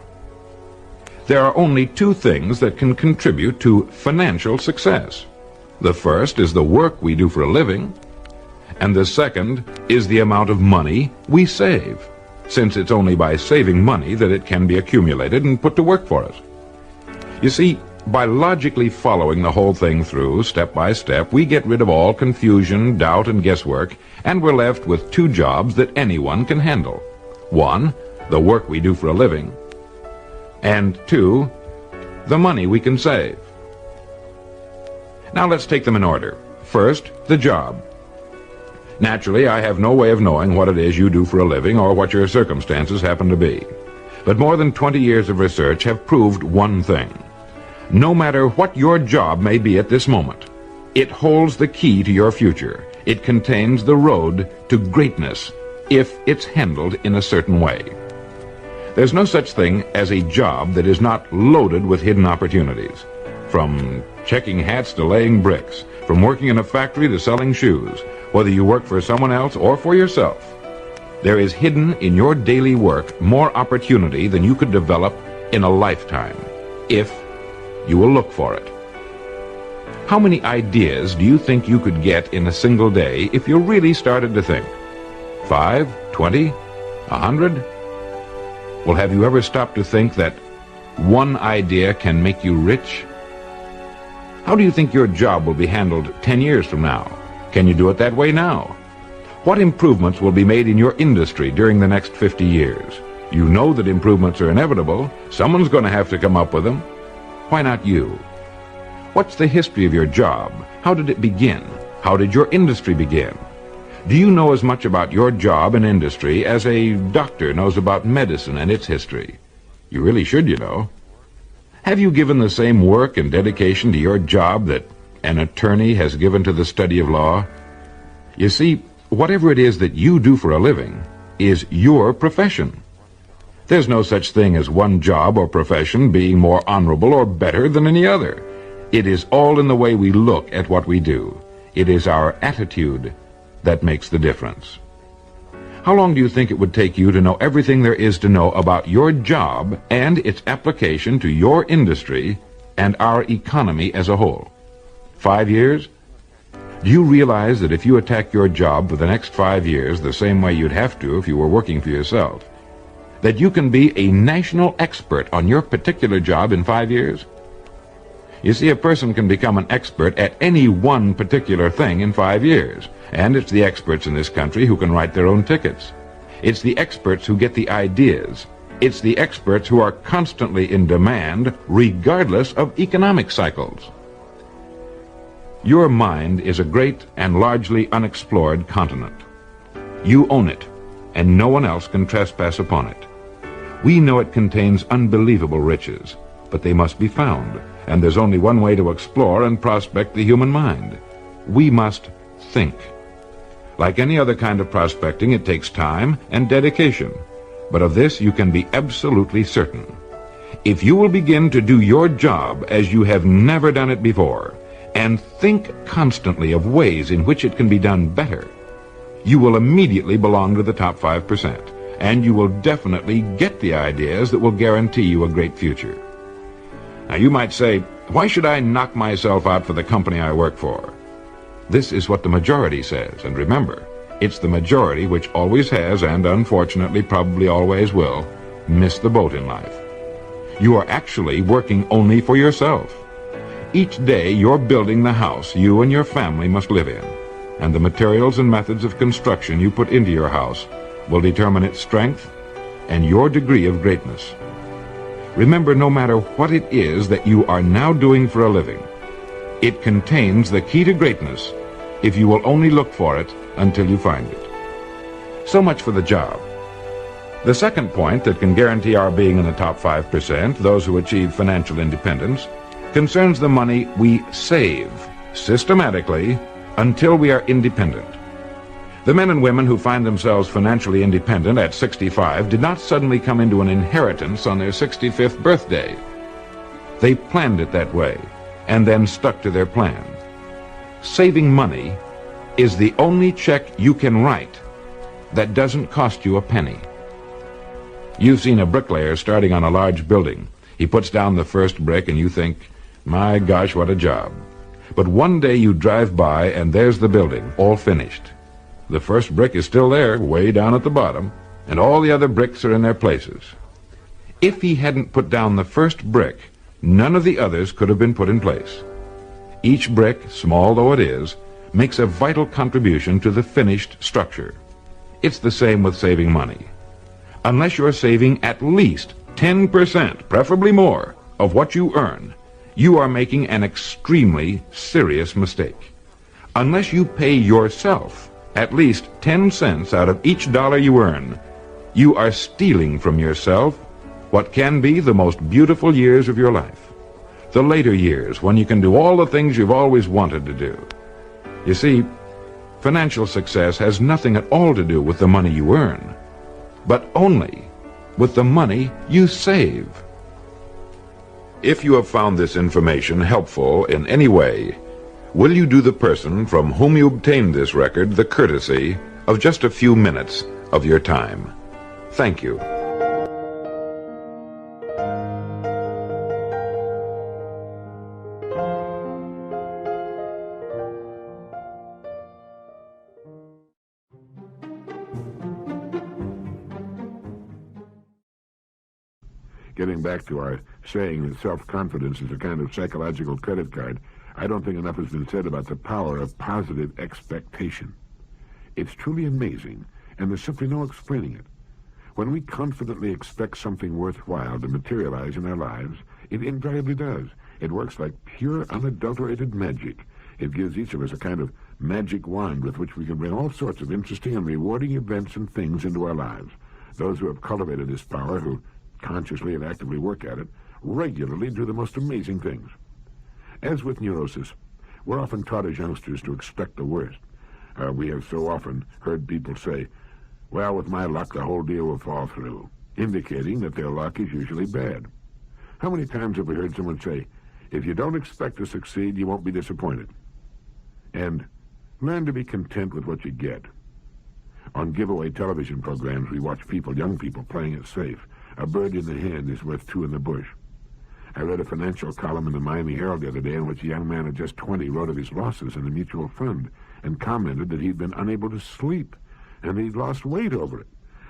There are only two things that can contribute to financial success. The first is the work we do for a living, and the second is the amount of money we save, since it's only by saving money that it can be accumulated and put to work for us. You see, by logically following the whole thing through, step by step, we get rid of all confusion, doubt, and guesswork, and we're left with two jobs that anyone can handle. One, the work we do for a living, and two, the money we can save. Now let's take them in order. First, the job. Naturally, I have no way of knowing what it is you do for a living or what your circumstances happen to be. But more than 20 years of research have proved one thing. No matter what your job may be at this moment, it holds the key to your future. It contains the road to greatness if it's handled in a certain way. There's no such thing as a job that is not loaded with hidden opportunities. From checking hats to laying bricks, from working in a factory to selling shoes, whether you work for someone else or for yourself, there is hidden in your daily work more opportunity than you could develop in a lifetime, if you will look for it. How many ideas do you think you could get in a single day if you really started to think? 5, 20, 100? Well, have you ever stopped to think that one idea can make you rich? How do you think your job will be handled 10 years from now? Can you do it that way now? What improvements will be made in your industry during the next 50 years? You know that improvements are inevitable. Someone's going to have to come up with them. Why not you? What's the history of your job? How did it begin? How did your industry begin? Do you know as much about your job and industry as a doctor knows about medicine and its history? You really should, you know. Have you given the same work and dedication to your job that an attorney has given to the study of law? You see, whatever it is that you do for a living is your profession. There's no such thing as one job or profession being more honorable or better than any other. It is all in the way we look at what we do. It is our attitude that makes the difference. How long do you think it would take you to know everything there is to know about your job and its application to your industry and our economy as a whole? 5 years? Do you realize that if you attack your job for the next 5 years the same way you'd have to if you were working for yourself, that you can be a national expert on your particular job in 5 years? You see, a person can become an expert at any one particular thing in 5 years, and it's the experts in this country who can write their own tickets. It's the experts who get the ideas. It's the experts who are constantly in demand, regardless of economic cycles. Your mind is a great and largely unexplored continent. You own it, and no one else can trespass upon it. We know it contains unbelievable riches, but they must be found, and there's only one way to explore and prospect the human mind. We must think. Like any other kind of prospecting, it takes time and dedication, but of this you can be absolutely certain. If you will begin to do your job as you have never done it before, and think constantly of ways in which it can be done better, you will immediately belong to the top 5%, and you will definitely get the ideas that will guarantee you a great future. Now you might say, why should I knock myself out for the company I work for? This is what the majority says, and remember, it's the majority which always has, and unfortunately probably always will, miss the boat in life. You are actually working only for yourself. Each day you're building the house you and your family must live in, and the materials and methods of construction you put into your house will determine its strength and your degree of greatness. Remember, no matter what it is that you are now doing for a living, it contains the key to greatness if you will only look for it until you find it. So much for the job. The second point that can guarantee our being in the top 5%, those who achieve financial independence, concerns the money we save systematically until we are independent. The men and women who find themselves financially independent at 65 did not suddenly come into an inheritance on their 65th birthday. They planned it that way and then stuck to their plan. Saving money is the only check you can write that doesn't cost you a penny. You've seen a bricklayer starting on a large building. He puts down the first brick and you think, my gosh, what a job. But one day you drive by and there's the building, all finished. The first brick is still there, way down at the bottom, and all the other bricks are in their places. If he hadn't put down the first brick, none of the others could have been put in place. Each brick, small though it is, makes a vital contribution to the finished structure. It's the same with saving money. Unless you're saving at least 10%, preferably more, of what you earn, you are making an extremely serious mistake. Unless you pay yourself at least 10 cents out of each dollar you earn, you are stealing from yourself what can be the most beautiful years of your life. The later years, when you can do all the things you've always wanted to do. You see, financial success has nothing at all to do with the money you earn, but only with the money you save. If you have found this information helpful in any way, will you do the person from whom you obtained this record the courtesy of just a few minutes of your time? Thank you. Getting back to our saying that self-confidence is a kind of psychological credit card, I don't think enough has been said about the power of positive expectation. It's truly amazing, and there's simply no explaining it. When we confidently expect something worthwhile to materialize in our lives, it invariably does. It works like pure, unadulterated magic. It gives each of us a kind of magic wand with which we can bring all sorts of interesting and rewarding events and things into our lives. Those who have cultivated this power, who consciously and actively work at it, regularly do the most amazing things. As with neurosis, we're often taught as youngsters to expect the worst. We have so often heard people say, well, with my luck, the whole deal will fall through, indicating that their luck is usually bad. How many times have we heard someone say, if you don't expect to succeed, you won't be disappointed? And learn to be content with what you get. On giveaway television programs, we watch young people, playing it safe. A bird in the hand is worth two in the bush. I read a financial column in the Miami Herald the other day in which a young man of just 20 wrote of his losses in a mutual fund and commented that he'd been unable to sleep and he'd lost weight over it.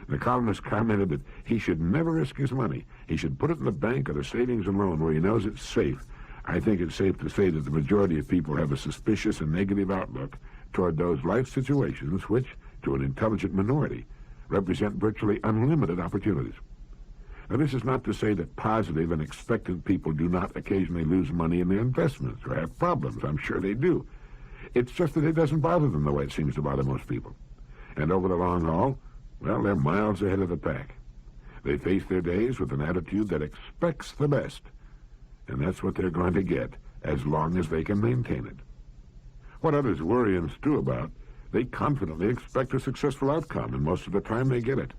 The columnist commented that he should never risk his money. He should put it in the bank or a savings and loan where he knows it's safe. I think it's safe to say that the majority of people have a suspicious and negative outlook toward those life situations which, to an intelligent minority, represent virtually unlimited opportunities. Now, this is not to say that positive and expectant people do not occasionally lose money in their investments or have problems. I'm sure they do. It's just that it doesn't bother them the way it seems to bother most people. And over the long haul, well, they're miles ahead of the pack. They face their days with an attitude that expects the best, and that's what they're going to get as long as they can maintain it. What others worry and stew about, they confidently expect a successful outcome, and most of the time they get it.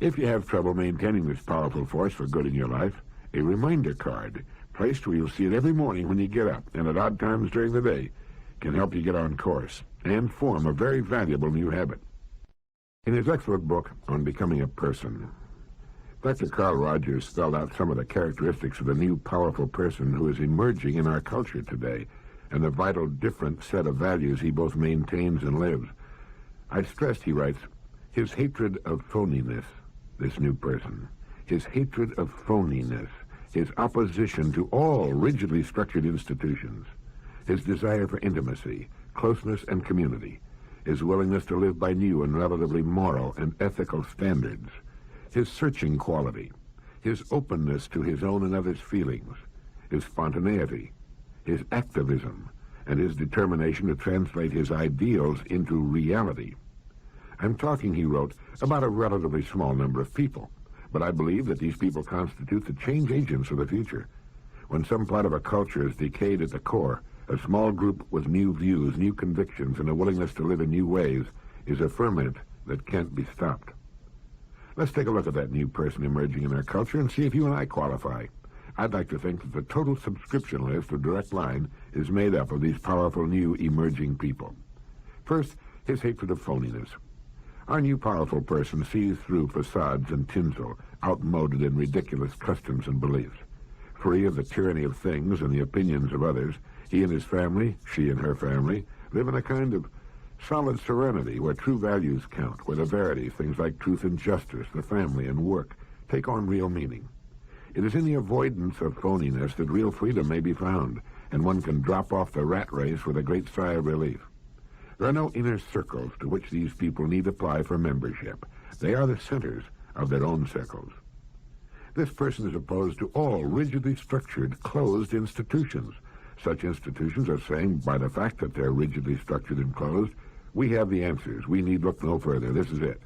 If you have trouble maintaining this powerful force for good in your life, a reminder card, placed where you'll see it every morning when you get up and at odd times during the day, can help you get on course and form a very valuable new habit. In his excellent book on becoming a person, Dr. Carl Rogers spelled out some of the characteristics of the new powerful person who is emerging in our culture today and the vital different set of values he both maintains and lives. I stressed, he writes, his hatred of phoniness, this new person, his hatred of phoniness, his opposition to all rigidly structured institutions, his desire for intimacy, closeness, and community, his willingness to live by new and relatively moral and ethical standards, his searching quality, his openness to his own and others' feelings, his spontaneity, his activism, and his determination to translate his ideals into reality. I'm talking, he wrote, about a relatively small number of people, but I believe that these people constitute the change agents of the future. When some part of a culture is decayed at the core, a small group with new views, new convictions, and a willingness to live in new ways is a ferment that can't be stopped. Let's take a look at that new person emerging in our culture and see if you and I qualify. I'd like to think that the total subscription list of Direct Line is made up of these powerful new emerging people. First, his hatred of phoniness. Our new powerful person sees through facades and tinsel, outmoded and ridiculous customs and beliefs. free of the tyranny of things and the opinions of others, he and his family, she and her family, live in a kind of solid serenity where true values count, where the verity, things like truth and justice, the family and work, take on real meaning. It is in the avoidance of phoniness that real freedom may be found, and one can drop off the rat race with a great sigh of relief. There are no inner circles to which these people need apply for membership. They are the centers of their own circles. This person is opposed to all rigidly structured, closed institutions. Such institutions are saying, by the fact that they're rigidly structured and closed, we have the answers. We need look no further. This is it.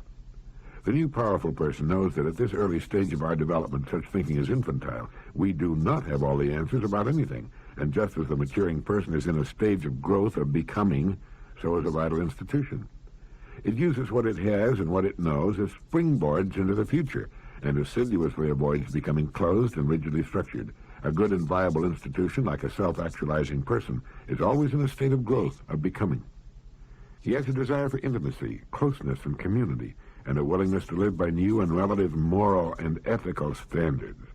The new powerful person knows that at this early stage of our development, such thinking is infantile. We do not have all the answers about anything. And just as the maturing person is in a stage of growth, of becoming, so is a vital institution. It uses what it has and what it knows as springboards into the future, and assiduously avoids becoming closed and rigidly structured. A good and viable institution, like a self-actualizing person, is always in a state of growth, of becoming. He has a desire for intimacy, closeness, and community, and a willingness to live by new and relative moral and ethical standards.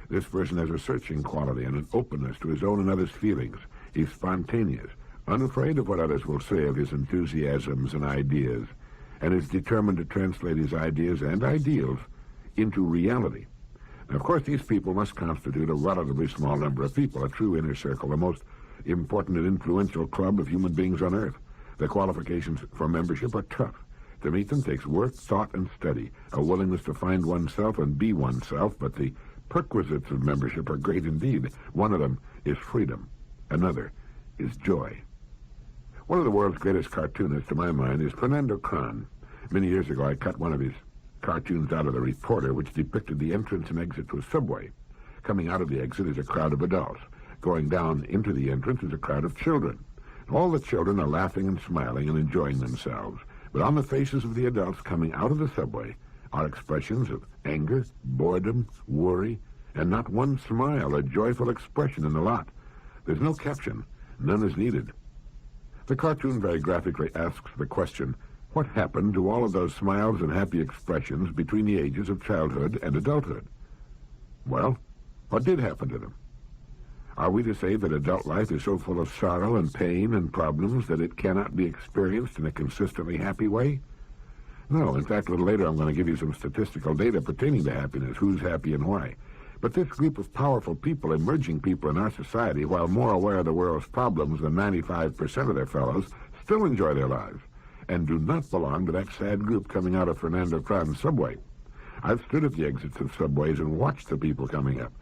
This person has a searching quality and an openness to his own and others' feelings. He's spontaneous, unafraid of what others will say of his enthusiasms and ideas, and is determined to translate his ideas and ideals into reality. Now, of course, these people must constitute a relatively small number of people, a true inner circle, the most important and influential club of human beings on earth. The qualifications for membership are tough. To meet them takes work, thought, and study, a willingness to find oneself and be oneself, but the perquisites of membership are great indeed. One of them is freedom. Another is joy. One of the world's greatest cartoonists, to my mind, is Fernando Cron. Many years ago, I cut one of his cartoons out of the Reporter, which depicted the entrance and exit to a subway. Coming out of the exit is a crowd of adults. Going down into the entrance is a crowd of children. All the children are laughing and smiling and enjoying themselves. But on the faces of the adults coming out of the subway are expressions of anger, boredom, worry, and not one smile or joyful expression in the lot. There's no caption. None is needed. The cartoon very graphically asks the question, what happened to all of those smiles and happy expressions between the ages of childhood and adulthood? Well, what did happen to them? Are we to say that adult life is so full of sorrow and pain and problems that it cannot be experienced in a consistently happy way? No, in fact, a little later I'm going to give you some statistical data pertaining to happiness, who's happy and why. But this group of powerful people, emerging people in our society, while more aware of the world's problems than 95% of their fellows, still enjoy their lives, and do not belong to that sad group coming out of Fernando Cron's subway. I've stood at the exits of subways and watched the people coming up.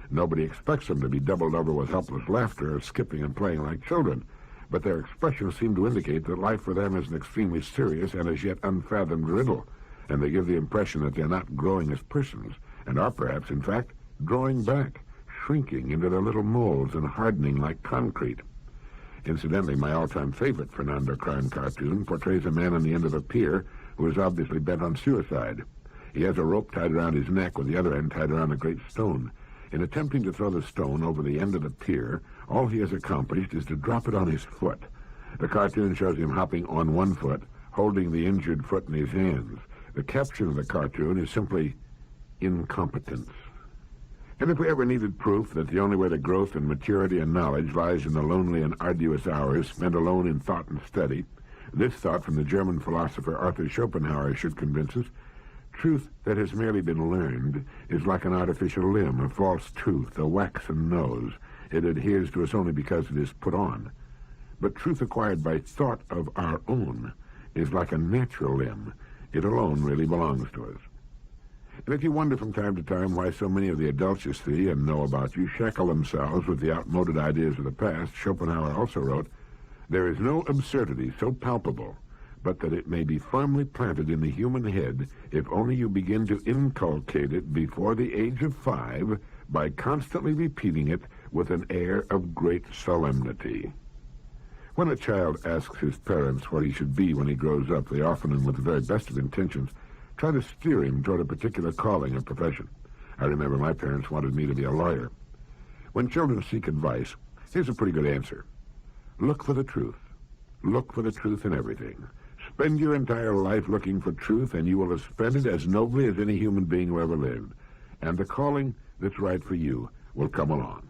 Nobody expects them to be doubled over with helpless laughter or skipping and playing like children, but their expressions seem to indicate that life for them is an extremely serious and as yet unfathomed riddle, and they give the impression that they're not growing as persons, and are perhaps, in fact, drawing back, shrinking into their little molds and hardening like concrete. Incidentally, my all-time favorite Fernando Cron cartoon portrays a man on the end of a pier who is obviously bent on suicide. He has a rope tied around his neck with the other end tied around a great stone. In attempting to throw the stone over the end of the pier, all he has accomplished is to drop it on his foot. The cartoon shows him hopping on one foot, holding the injured foot in his hands. The caption of the cartoon is simply, incompetence. And if we ever needed proof that the only way to growth and maturity and knowledge lies in the lonely and arduous hours spent alone in thought and study, this thought from the German philosopher Arthur Schopenhauer should convince us. Truth that has merely been learned is like an artificial limb, a false tooth, a waxen nose. It adheres to us only because it is put on. But truth acquired by thought of our own is like a natural limb. It alone really belongs to us. And if you wonder from time to time why so many of the adults you see and know about you shackle themselves with the outmoded ideas of the past, Schopenhauer also wrote, there is no absurdity so palpable but that it may be firmly planted in the human head if only you begin to inculcate it before the age of 5 by constantly repeating it with an air of great solemnity. When a child asks his parents what he should be when he grows up, they often, and with the very best of intentions, try to steer him toward a particular calling or profession. I remember my parents wanted me to be a lawyer. When children seek advice, here's a pretty good answer. Look for the truth. Look for the truth in everything. Spend your entire life looking for truth, and you will have spent it as nobly as any human being who ever lived. And the calling that's right for you will come along.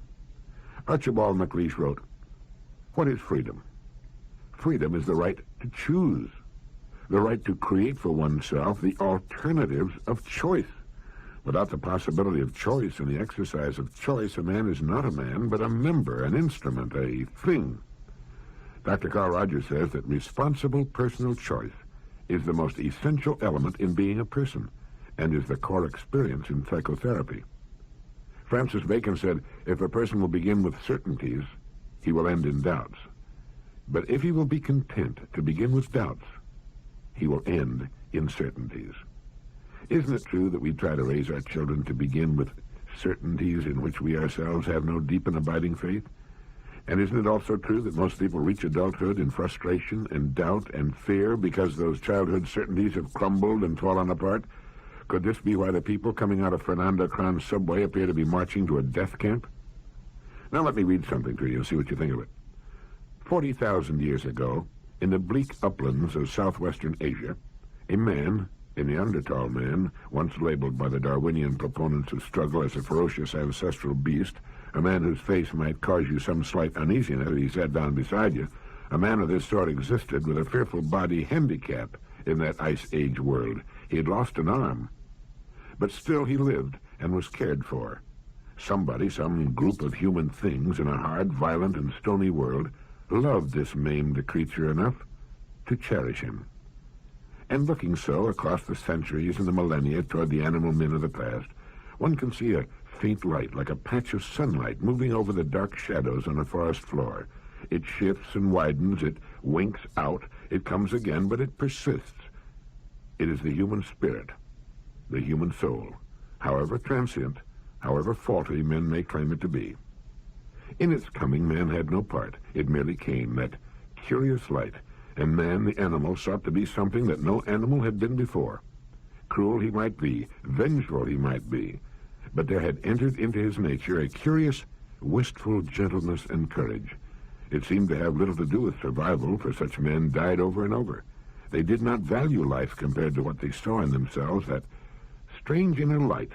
Archibald MacLeish wrote, "What is freedom? Freedom is the right to choose, the right to create for oneself the alternatives of choice. Without the possibility of choice and the exercise of choice, a man is not a man, but a member, an instrument, a thing." Dr. Carl Rogers says that responsible personal choice is the most essential element in being a person and is the core experience in psychotherapy. Francis Bacon said, "If a person will begin with certainties, he will end in doubts. But if he will be content to begin with doubts, he will end in certainties." Isn't it true that we try to raise our children to begin with certainties in which we ourselves have no deep and abiding faith? And isn't it also true that most people reach adulthood in frustration and doubt and fear because those childhood certainties have crumbled and fallen apart? Could this be why the people coming out of Fernando Kran's subway appear to be marching to a death camp? Now let me read something to you and see what you think of it. 40,000 years ago, in the bleak uplands of southwestern Asia, a man, a Neanderthal man, once labeled by the Darwinian proponents of struggle as a ferocious ancestral beast, a man whose face might cause you some slight uneasiness if he sat down beside you, a man of this sort existed with a fearful body handicap in that Ice Age world. He had lost an arm, but still he lived and was cared for. Somebody, some group of human things in a hard, violent, and stony world loved this maimed creature enough to cherish him. And looking so across the centuries and the millennia toward the animal men of the past, one can see a faint light, like a patch of sunlight, moving over the dark shadows on a forest floor. It shifts and widens, it winks out, it comes again, but it persists. It is the human spirit, the human soul, however transient, however faulty men may claim it to be. In its coming, man had no part. It merely came, that curious light, and man, the animal, sought to be something that no animal had been before. Cruel he might be, vengeful he might be, but there had entered into his nature a curious, wistful gentleness and courage. It seemed to have little to do with survival, for such men died over and over. They did not value life compared to what they saw in themselves, that strange inner light,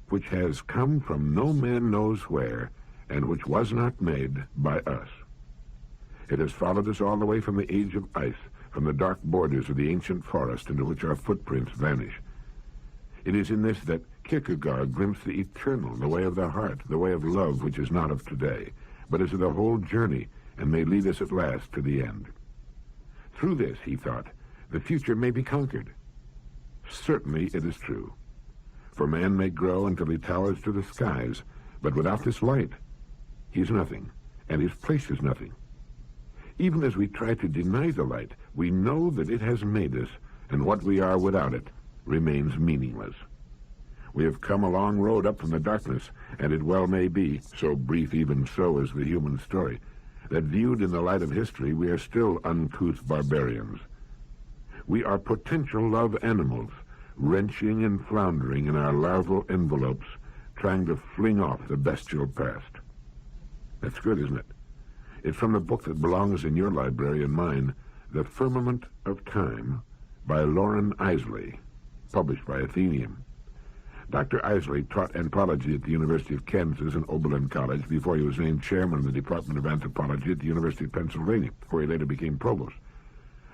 which has come from no man knows where, and which was not made by us. It has followed us all the way from the age of ice, from the dark borders of the ancient forest into which our footprints vanish. It is in this that Kierkegaard glimpsed the eternal, the way of the heart, the way of love which is not of today, but is of the whole journey, and may lead us at last to the end. Through this, he thought, the future may be conquered. Certainly it is true. For man may grow until he towers to the skies, but without this light, he is nothing, and his place is nothing. Even as we try to deny the light, we know that it has made us, and what we are without it remains meaningless. We have come a long road up from the darkness, and it well may be, so brief even so is the human story, that viewed in the light of history we are still uncouth barbarians. We are potential love animals, wrenching and floundering in our larval envelopes, trying to fling off the bestial past. That's good, isn't it? It's from the book that belongs in your library and mine, The Firmament of Time, by Loren Eiseley, published by Atheneum. Dr. Eiseley taught anthropology at the University of Kansas and Oberlin College before he was named chairman of the Department of Anthropology at the University of Pennsylvania, where he later became provost.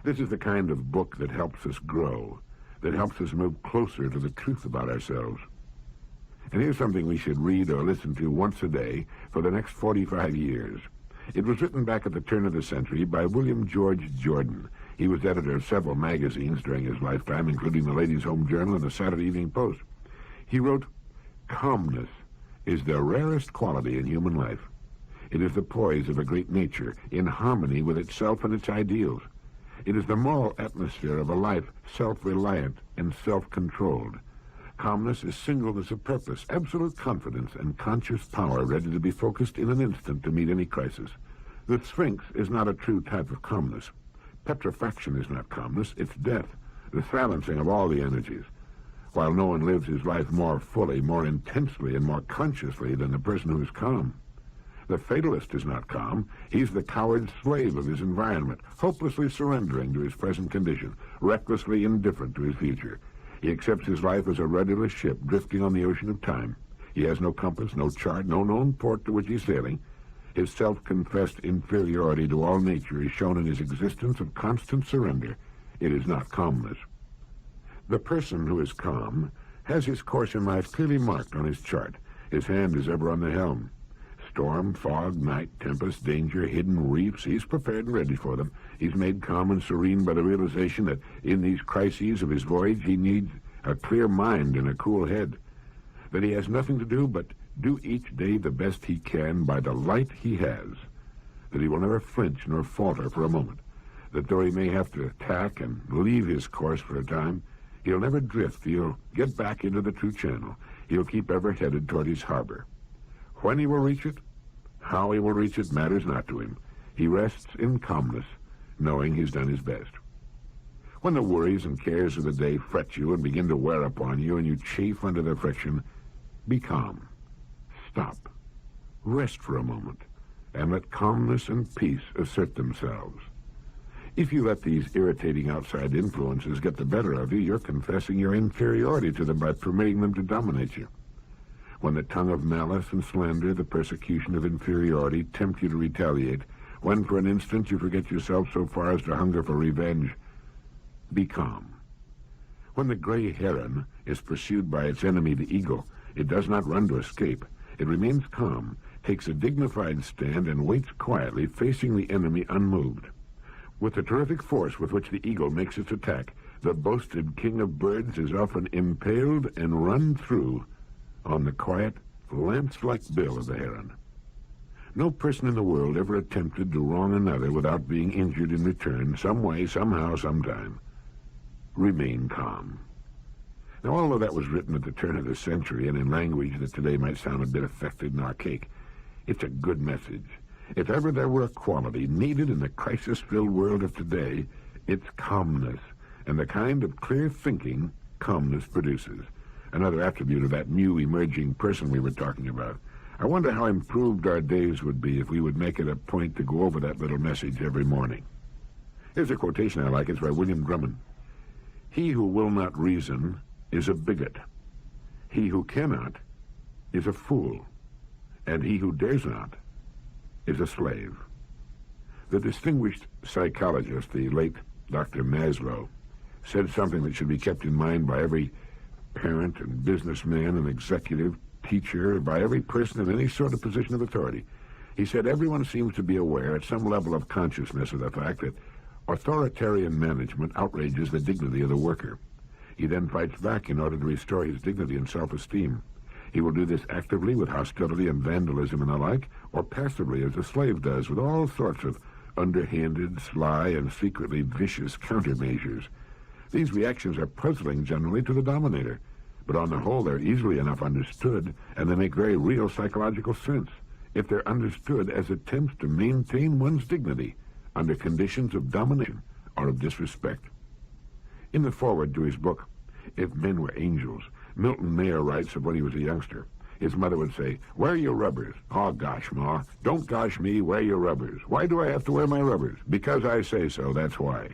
This is the kind of book that helps us grow, that helps us move closer to the truth about ourselves. And here's something we should read or listen to once a day for the next 45 years. It was written back at the turn of the century by William George Jordan. He was editor of several magazines during his lifetime, including the Ladies' Home Journal and the Saturday Evening Post. He wrote, "Calmness is the rarest quality in human life. It is the poise of a great nature, in harmony with itself and its ideals. It is the moral atmosphere of a life self-reliant and self-controlled. Calmness is singleness of purpose, absolute confidence, and conscious power ready to be focused in an instant to meet any crisis. The Sphinx is not a true type of calmness. Petrifaction is not calmness, it's death, the silencing of all the energies. While no one lives his life more fully, more intensely, and more consciously than the person who is calm. The fatalist is not calm. He's the coward slave of his environment, hopelessly surrendering to his present condition, recklessly indifferent to his future. He accepts his life as a rudderless ship drifting on the ocean of time. He has no compass, no chart, no known port to which he's sailing. His self-confessed inferiority to all nature is shown in his existence of constant surrender. It is not calmness. The person who is calm has his course in life clearly marked on his chart. His hand is ever on the helm. Storm, fog, night, tempest, danger, hidden reefs, he's prepared and ready for them. He's made calm and serene by the realization that in these crises of his voyage he needs a clear mind and a cool head, that he has nothing to do but do each day the best he can by the light he has, that he will never flinch nor falter for a moment, that though he may have to tack and leave his course for a time, he'll never drift. He'll get back into the true channel. He'll keep ever headed toward his harbor. When he will reach it, how he will reach it, matters not to him. He rests in calmness, knowing he's done his best. When the worries and cares of the day fret you and begin to wear upon you and you chafe under their friction, be calm. Stop. Rest for a moment, and let calmness and peace assert themselves. If you let these irritating outside influences get the better of you, you're confessing your inferiority to them by permitting them to dominate you. When the tongue of malice and slander, the persecution of inferiority, tempt you to retaliate, when for an instant you forget yourself so far as to hunger for revenge, be calm. When the gray heron is pursued by its enemy, the eagle, it does not run to escape. It remains calm, takes a dignified stand, and waits quietly, facing the enemy unmoved. With the terrific force with which the eagle makes its attack, the boasted king of birds is often impaled and run through on the quiet, lance-like bill of the heron. No person in the world ever attempted to wrong another without being injured in return, some way, somehow, sometime. Remain calm. Now, although that was written at the turn of the century and in language that today might sound a bit affected and archaic, it's a good message. If ever there were a quality needed in the crisis-filled world of today, it's calmness, and the kind of clear thinking calmness produces. Another attribute of that new emerging person we were talking about. I wonder how improved our days would be if we would make it a point to go over that little message every morning. Here's a quotation I like. It's by William Drummond. He who will not reason is a bigot. He who cannot is a fool. And he who dares not is a slave. The distinguished psychologist, the late Dr. Maslow, said something that should be kept in mind by every parent and businessman and executive, teacher, by every person in any sort of position of authority. He said everyone seems to be aware at some level of consciousness of the fact that authoritarian management outrages the dignity of the worker. He then fights back in order to restore his dignity and self-esteem. He will do this actively with hostility and vandalism and the like, or passively as a slave does with all sorts of underhanded, sly, and secretly vicious countermeasures. These reactions are puzzling generally to the dominator, but on the whole they're easily enough understood, and they make very real psychological sense if they're understood as attempts to maintain one's dignity under conditions of domination or of disrespect. In the foreword to his book, If Men Were Angels, Milton Mayer writes of when he was a youngster. His mother would say, "Wear your rubbers." "Oh, gosh, Ma. Don't gosh me, wear your rubbers." "Why do I have to wear my rubbers?" "Because I say so, that's why."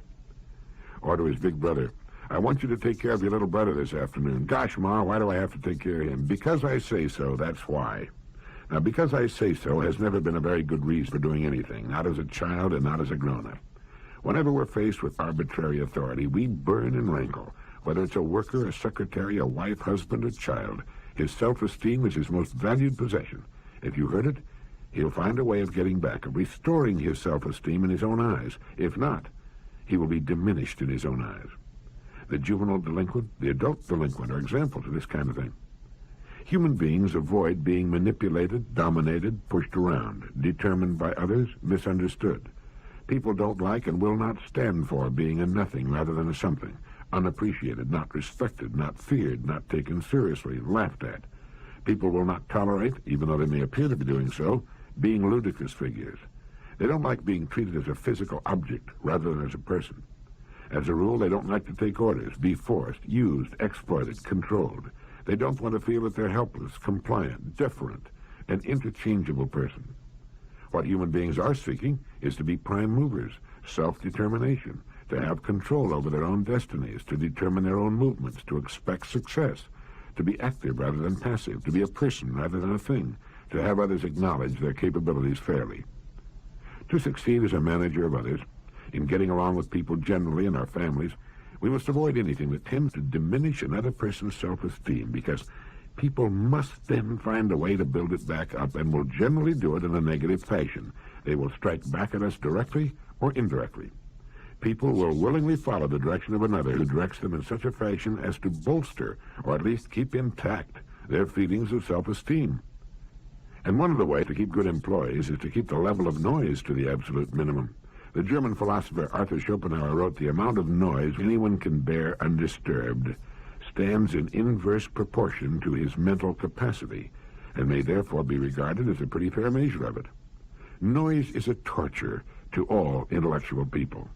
Or to his big brother, "I want you to take care of your little brother this afternoon." "Gosh, Ma, why do I have to take care of him?" "Because I say so, that's why." Now, because I say so has never been a very good reason for doing anything, not as a child and not as a grown-up. Whenever we're faced with arbitrary authority, we burn and rankle. Whether it's a worker, a secretary, a wife, husband, or child, his self-esteem is his most valued possession. If you hurt it, he'll find a way of getting back, of restoring his self-esteem in his own eyes. If not, he will be diminished in his own eyes. The juvenile delinquent, the adult delinquent are examples of this kind of thing. Human beings avoid being manipulated, dominated, pushed around, determined by others, misunderstood. People don't like and will not stand for being a nothing rather than a something, unappreciated, not respected, not feared, not taken seriously, laughed at. People will not tolerate, even though they may appear to be doing so, being ludicrous figures. They don't like being treated as a physical object rather than as a person. As a rule, they don't like to take orders, be forced, used, exploited, controlled. They don't want to feel that they're helpless, compliant, deferent, an interchangeable person. What human beings are seeking is to be prime movers, self-determination, to have control over their own destinies, to determine their own movements, to expect success, to be active rather than passive, to be a person rather than a thing, to have others acknowledge their capabilities fairly. To succeed as a manager of others, in getting along with people generally and our families, we must avoid anything that tends to diminish another person's self-esteem, because people must then find a way to build it back up, and will generally do it in a negative fashion. They will strike back at us directly or indirectly. People will willingly follow the direction of another who directs them in such a fashion as to bolster, or at least keep intact, their feelings of self-esteem. And one of the ways to keep good employees is to keep the level of noise to the absolute minimum. The German philosopher Arthur Schopenhauer wrote, "The amount of noise anyone can bear undisturbed stands in inverse proportion to his mental capacity, and may therefore be regarded as a pretty fair measure of it." Noise is a torture to all intellectual people.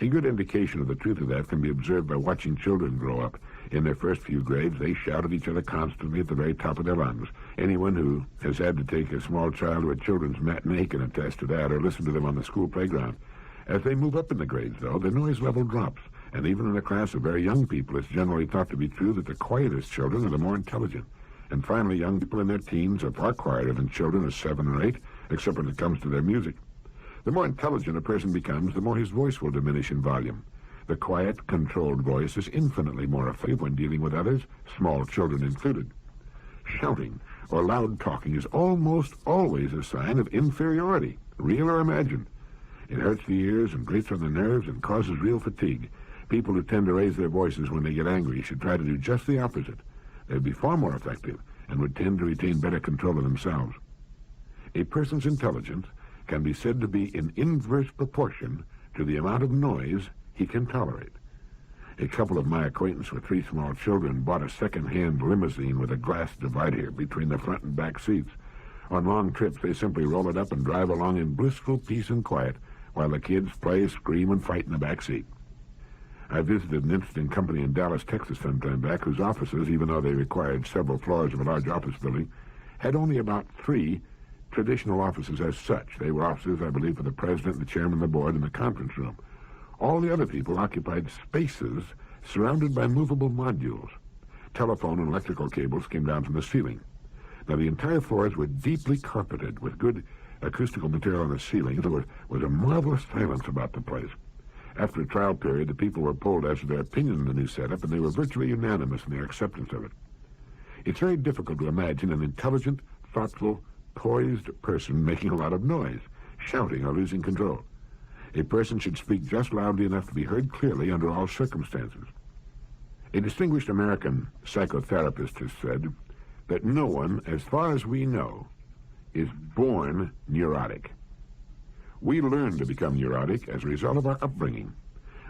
A good indication of the truth of that can be observed by watching children grow up. In their first few grades, they shout at each other constantly at the very top of their lungs. Anyone who has had to take a small child to a children's matinee can attest to that, or listen to them on the school playground. As they move up in the grades, though, the noise level drops, and even in a class of very young people, it's generally thought to be true that the quietest children are the more intelligent. And finally, young people in their teens are far quieter than children of 7 or 8, except when it comes to their music. The more intelligent a person becomes, the more his voice will diminish in volume. The quiet, controlled voice is infinitely more effective when dealing with others, small children included. Shouting or loud talking is almost always a sign of inferiority, real or imagined. It hurts the ears and grates on the nerves and causes real fatigue. People who tend to raise their voices when they get angry should try to do just the opposite. They'd be far more effective and would tend to retain better control of themselves. A person's intelligence can be said to be in inverse proportion to the amount of noise he can tolerate. A couple of my acquaintance with 3 small children bought a second-hand limousine with a glass divider between the front and back seats. On long trips, they simply roll it up and drive along in blissful peace and quiet, while the kids play, scream, and fight in the back seat. I visited an interesting company in Dallas, Texas some time back, whose offices, even though they required several floors of a large office building, had only about 3 traditional offices as such. They were offices, I believe, for the president, the chairman of the board, and the conference room. All the other people occupied spaces surrounded by movable modules. Telephone and electrical cables came down from the ceiling. Now, the entire floors were deeply carpeted with good acoustical material on the ceiling. There was a marvelous silence about the place. After a trial period, the people were polled as to their opinion of the new setup, and they were virtually unanimous in their acceptance of it. It's very difficult to imagine an intelligent, thoughtful, poised person making a lot of noise, shouting or losing control. A person should speak just loudly enough to be heard clearly under all circumstances. A distinguished American psychotherapist has said that no one, as far as we know, is born neurotic. We learn to become neurotic as a result of our upbringing.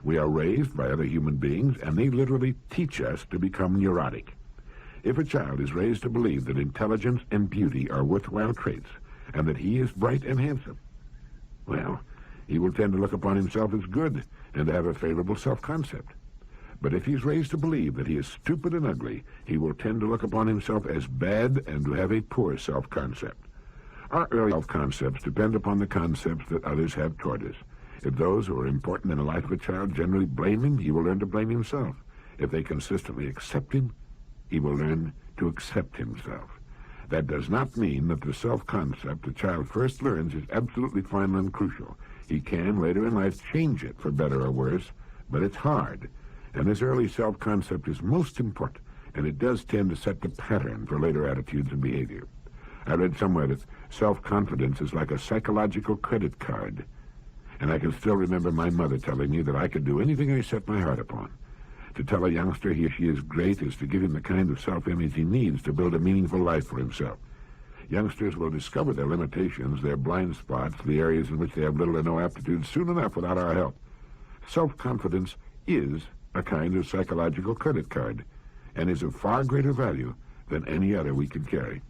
We are raised by other human beings, and they literally teach us to become neurotic. If a child is raised to believe that intelligence and beauty are worthwhile traits, and that he is bright and handsome, well, he will tend to look upon himself as good and to have a favorable self-concept. But if he's raised to believe that he is stupid and ugly, he will tend to look upon himself as bad and to have a poor self-concept. Our early self-concepts depend upon the concepts that others have toward us. If those who are important in the life of a child generally blame him, he will learn to blame himself. If they consistently accept him, he will learn to accept himself. That does not mean that the self-concept the child first learns is absolutely final and crucial. He can, later in life, change it for better or worse, but it's hard. And this early self-concept is most important, and it does tend to set the pattern for later attitudes and behavior. I read somewhere that self-confidence is like a psychological credit card, and I can still remember my mother telling me that I could do anything I set my heart upon. To tell a youngster he or she is great is to give him the kind of self-image he needs to build a meaningful life for himself. Youngsters will discover their limitations, their blind spots, the areas in which they have little or no aptitude soon enough without our help. Self-confidence is a kind of psychological credit card, and is of far greater value than any other we can carry.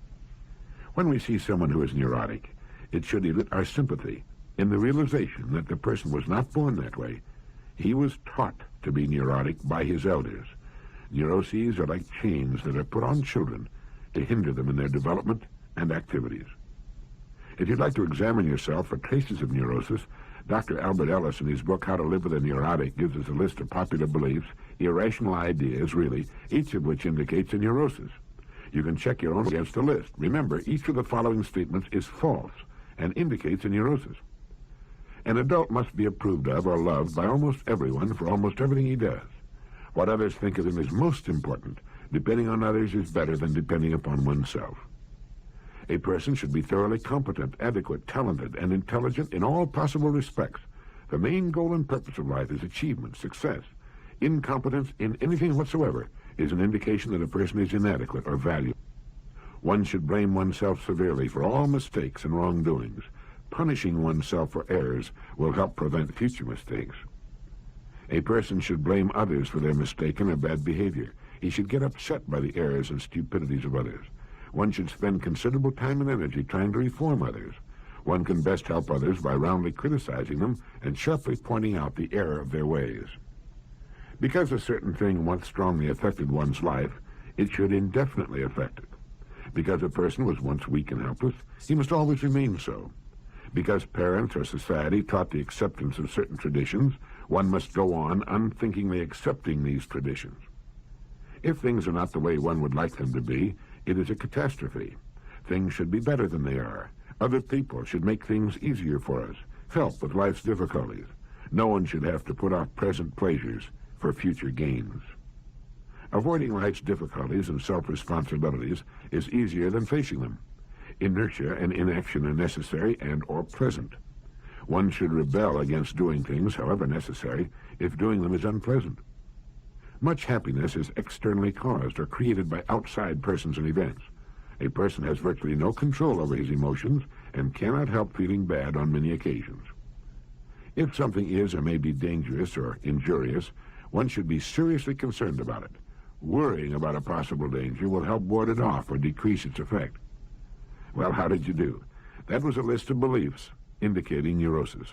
When we see someone who is neurotic, it should elicit our sympathy in the realization that the person was not born that way. He was taught to be neurotic by his elders. Neuroses are like chains that are put on children to hinder them in their development and activities. If you'd like to examine yourself for traces of neurosis, Dr. Albert Ellis, in his book How to Live with a Neurotic, gives us a list of popular beliefs, irrational ideas, really, each of which indicates a neurosis. You can check your own against the list. Remember, each of the following statements is false and indicates a neurosis. An adult must be approved of or loved by almost everyone for almost everything he does. What others think of him is most important. Depending on others is better than depending upon oneself. A person should be thoroughly competent, adequate, talented, and intelligent in all possible respects. The main goal and purpose of life is achievement, success. Incompetence in anything whatsoever is an indication that a person is inadequate or valueless. One should blame oneself severely for all mistakes and wrongdoings. Punishing oneself for errors will help prevent future mistakes. A person should blame others for their mistaken or bad behavior. He should get upset by the errors and stupidities of others. One should spend considerable time and energy trying to reform others. One can best help others by roundly criticizing them and sharply pointing out the error of their ways. Because a certain thing once strongly affected one's life, it should indefinitely affect it. Because a person was once weak and helpless, he must always remain so. Because parents or society taught the acceptance of certain traditions, one must go on unthinkingly accepting these traditions. If things are not the way one would like them to be, it is a catastrophe. Things should be better than they are. Other people should make things easier for us, help with life's difficulties. No one should have to put off present pleasures for future gains. Avoiding life's difficulties and self-responsibilities is easier than facing them. Inertia and inaction are necessary and or present. One should rebel against doing things, however necessary, if doing them is unpleasant. Much happiness is externally caused or created by outside persons and events. A person has virtually no control over his emotions and cannot help feeling bad on many occasions. If something is or may be dangerous or injurious, one should be seriously concerned about it. Worrying about a possible danger will help ward it off or decrease its effect. Well, how did you do? That was a list of beliefs indicating neurosis.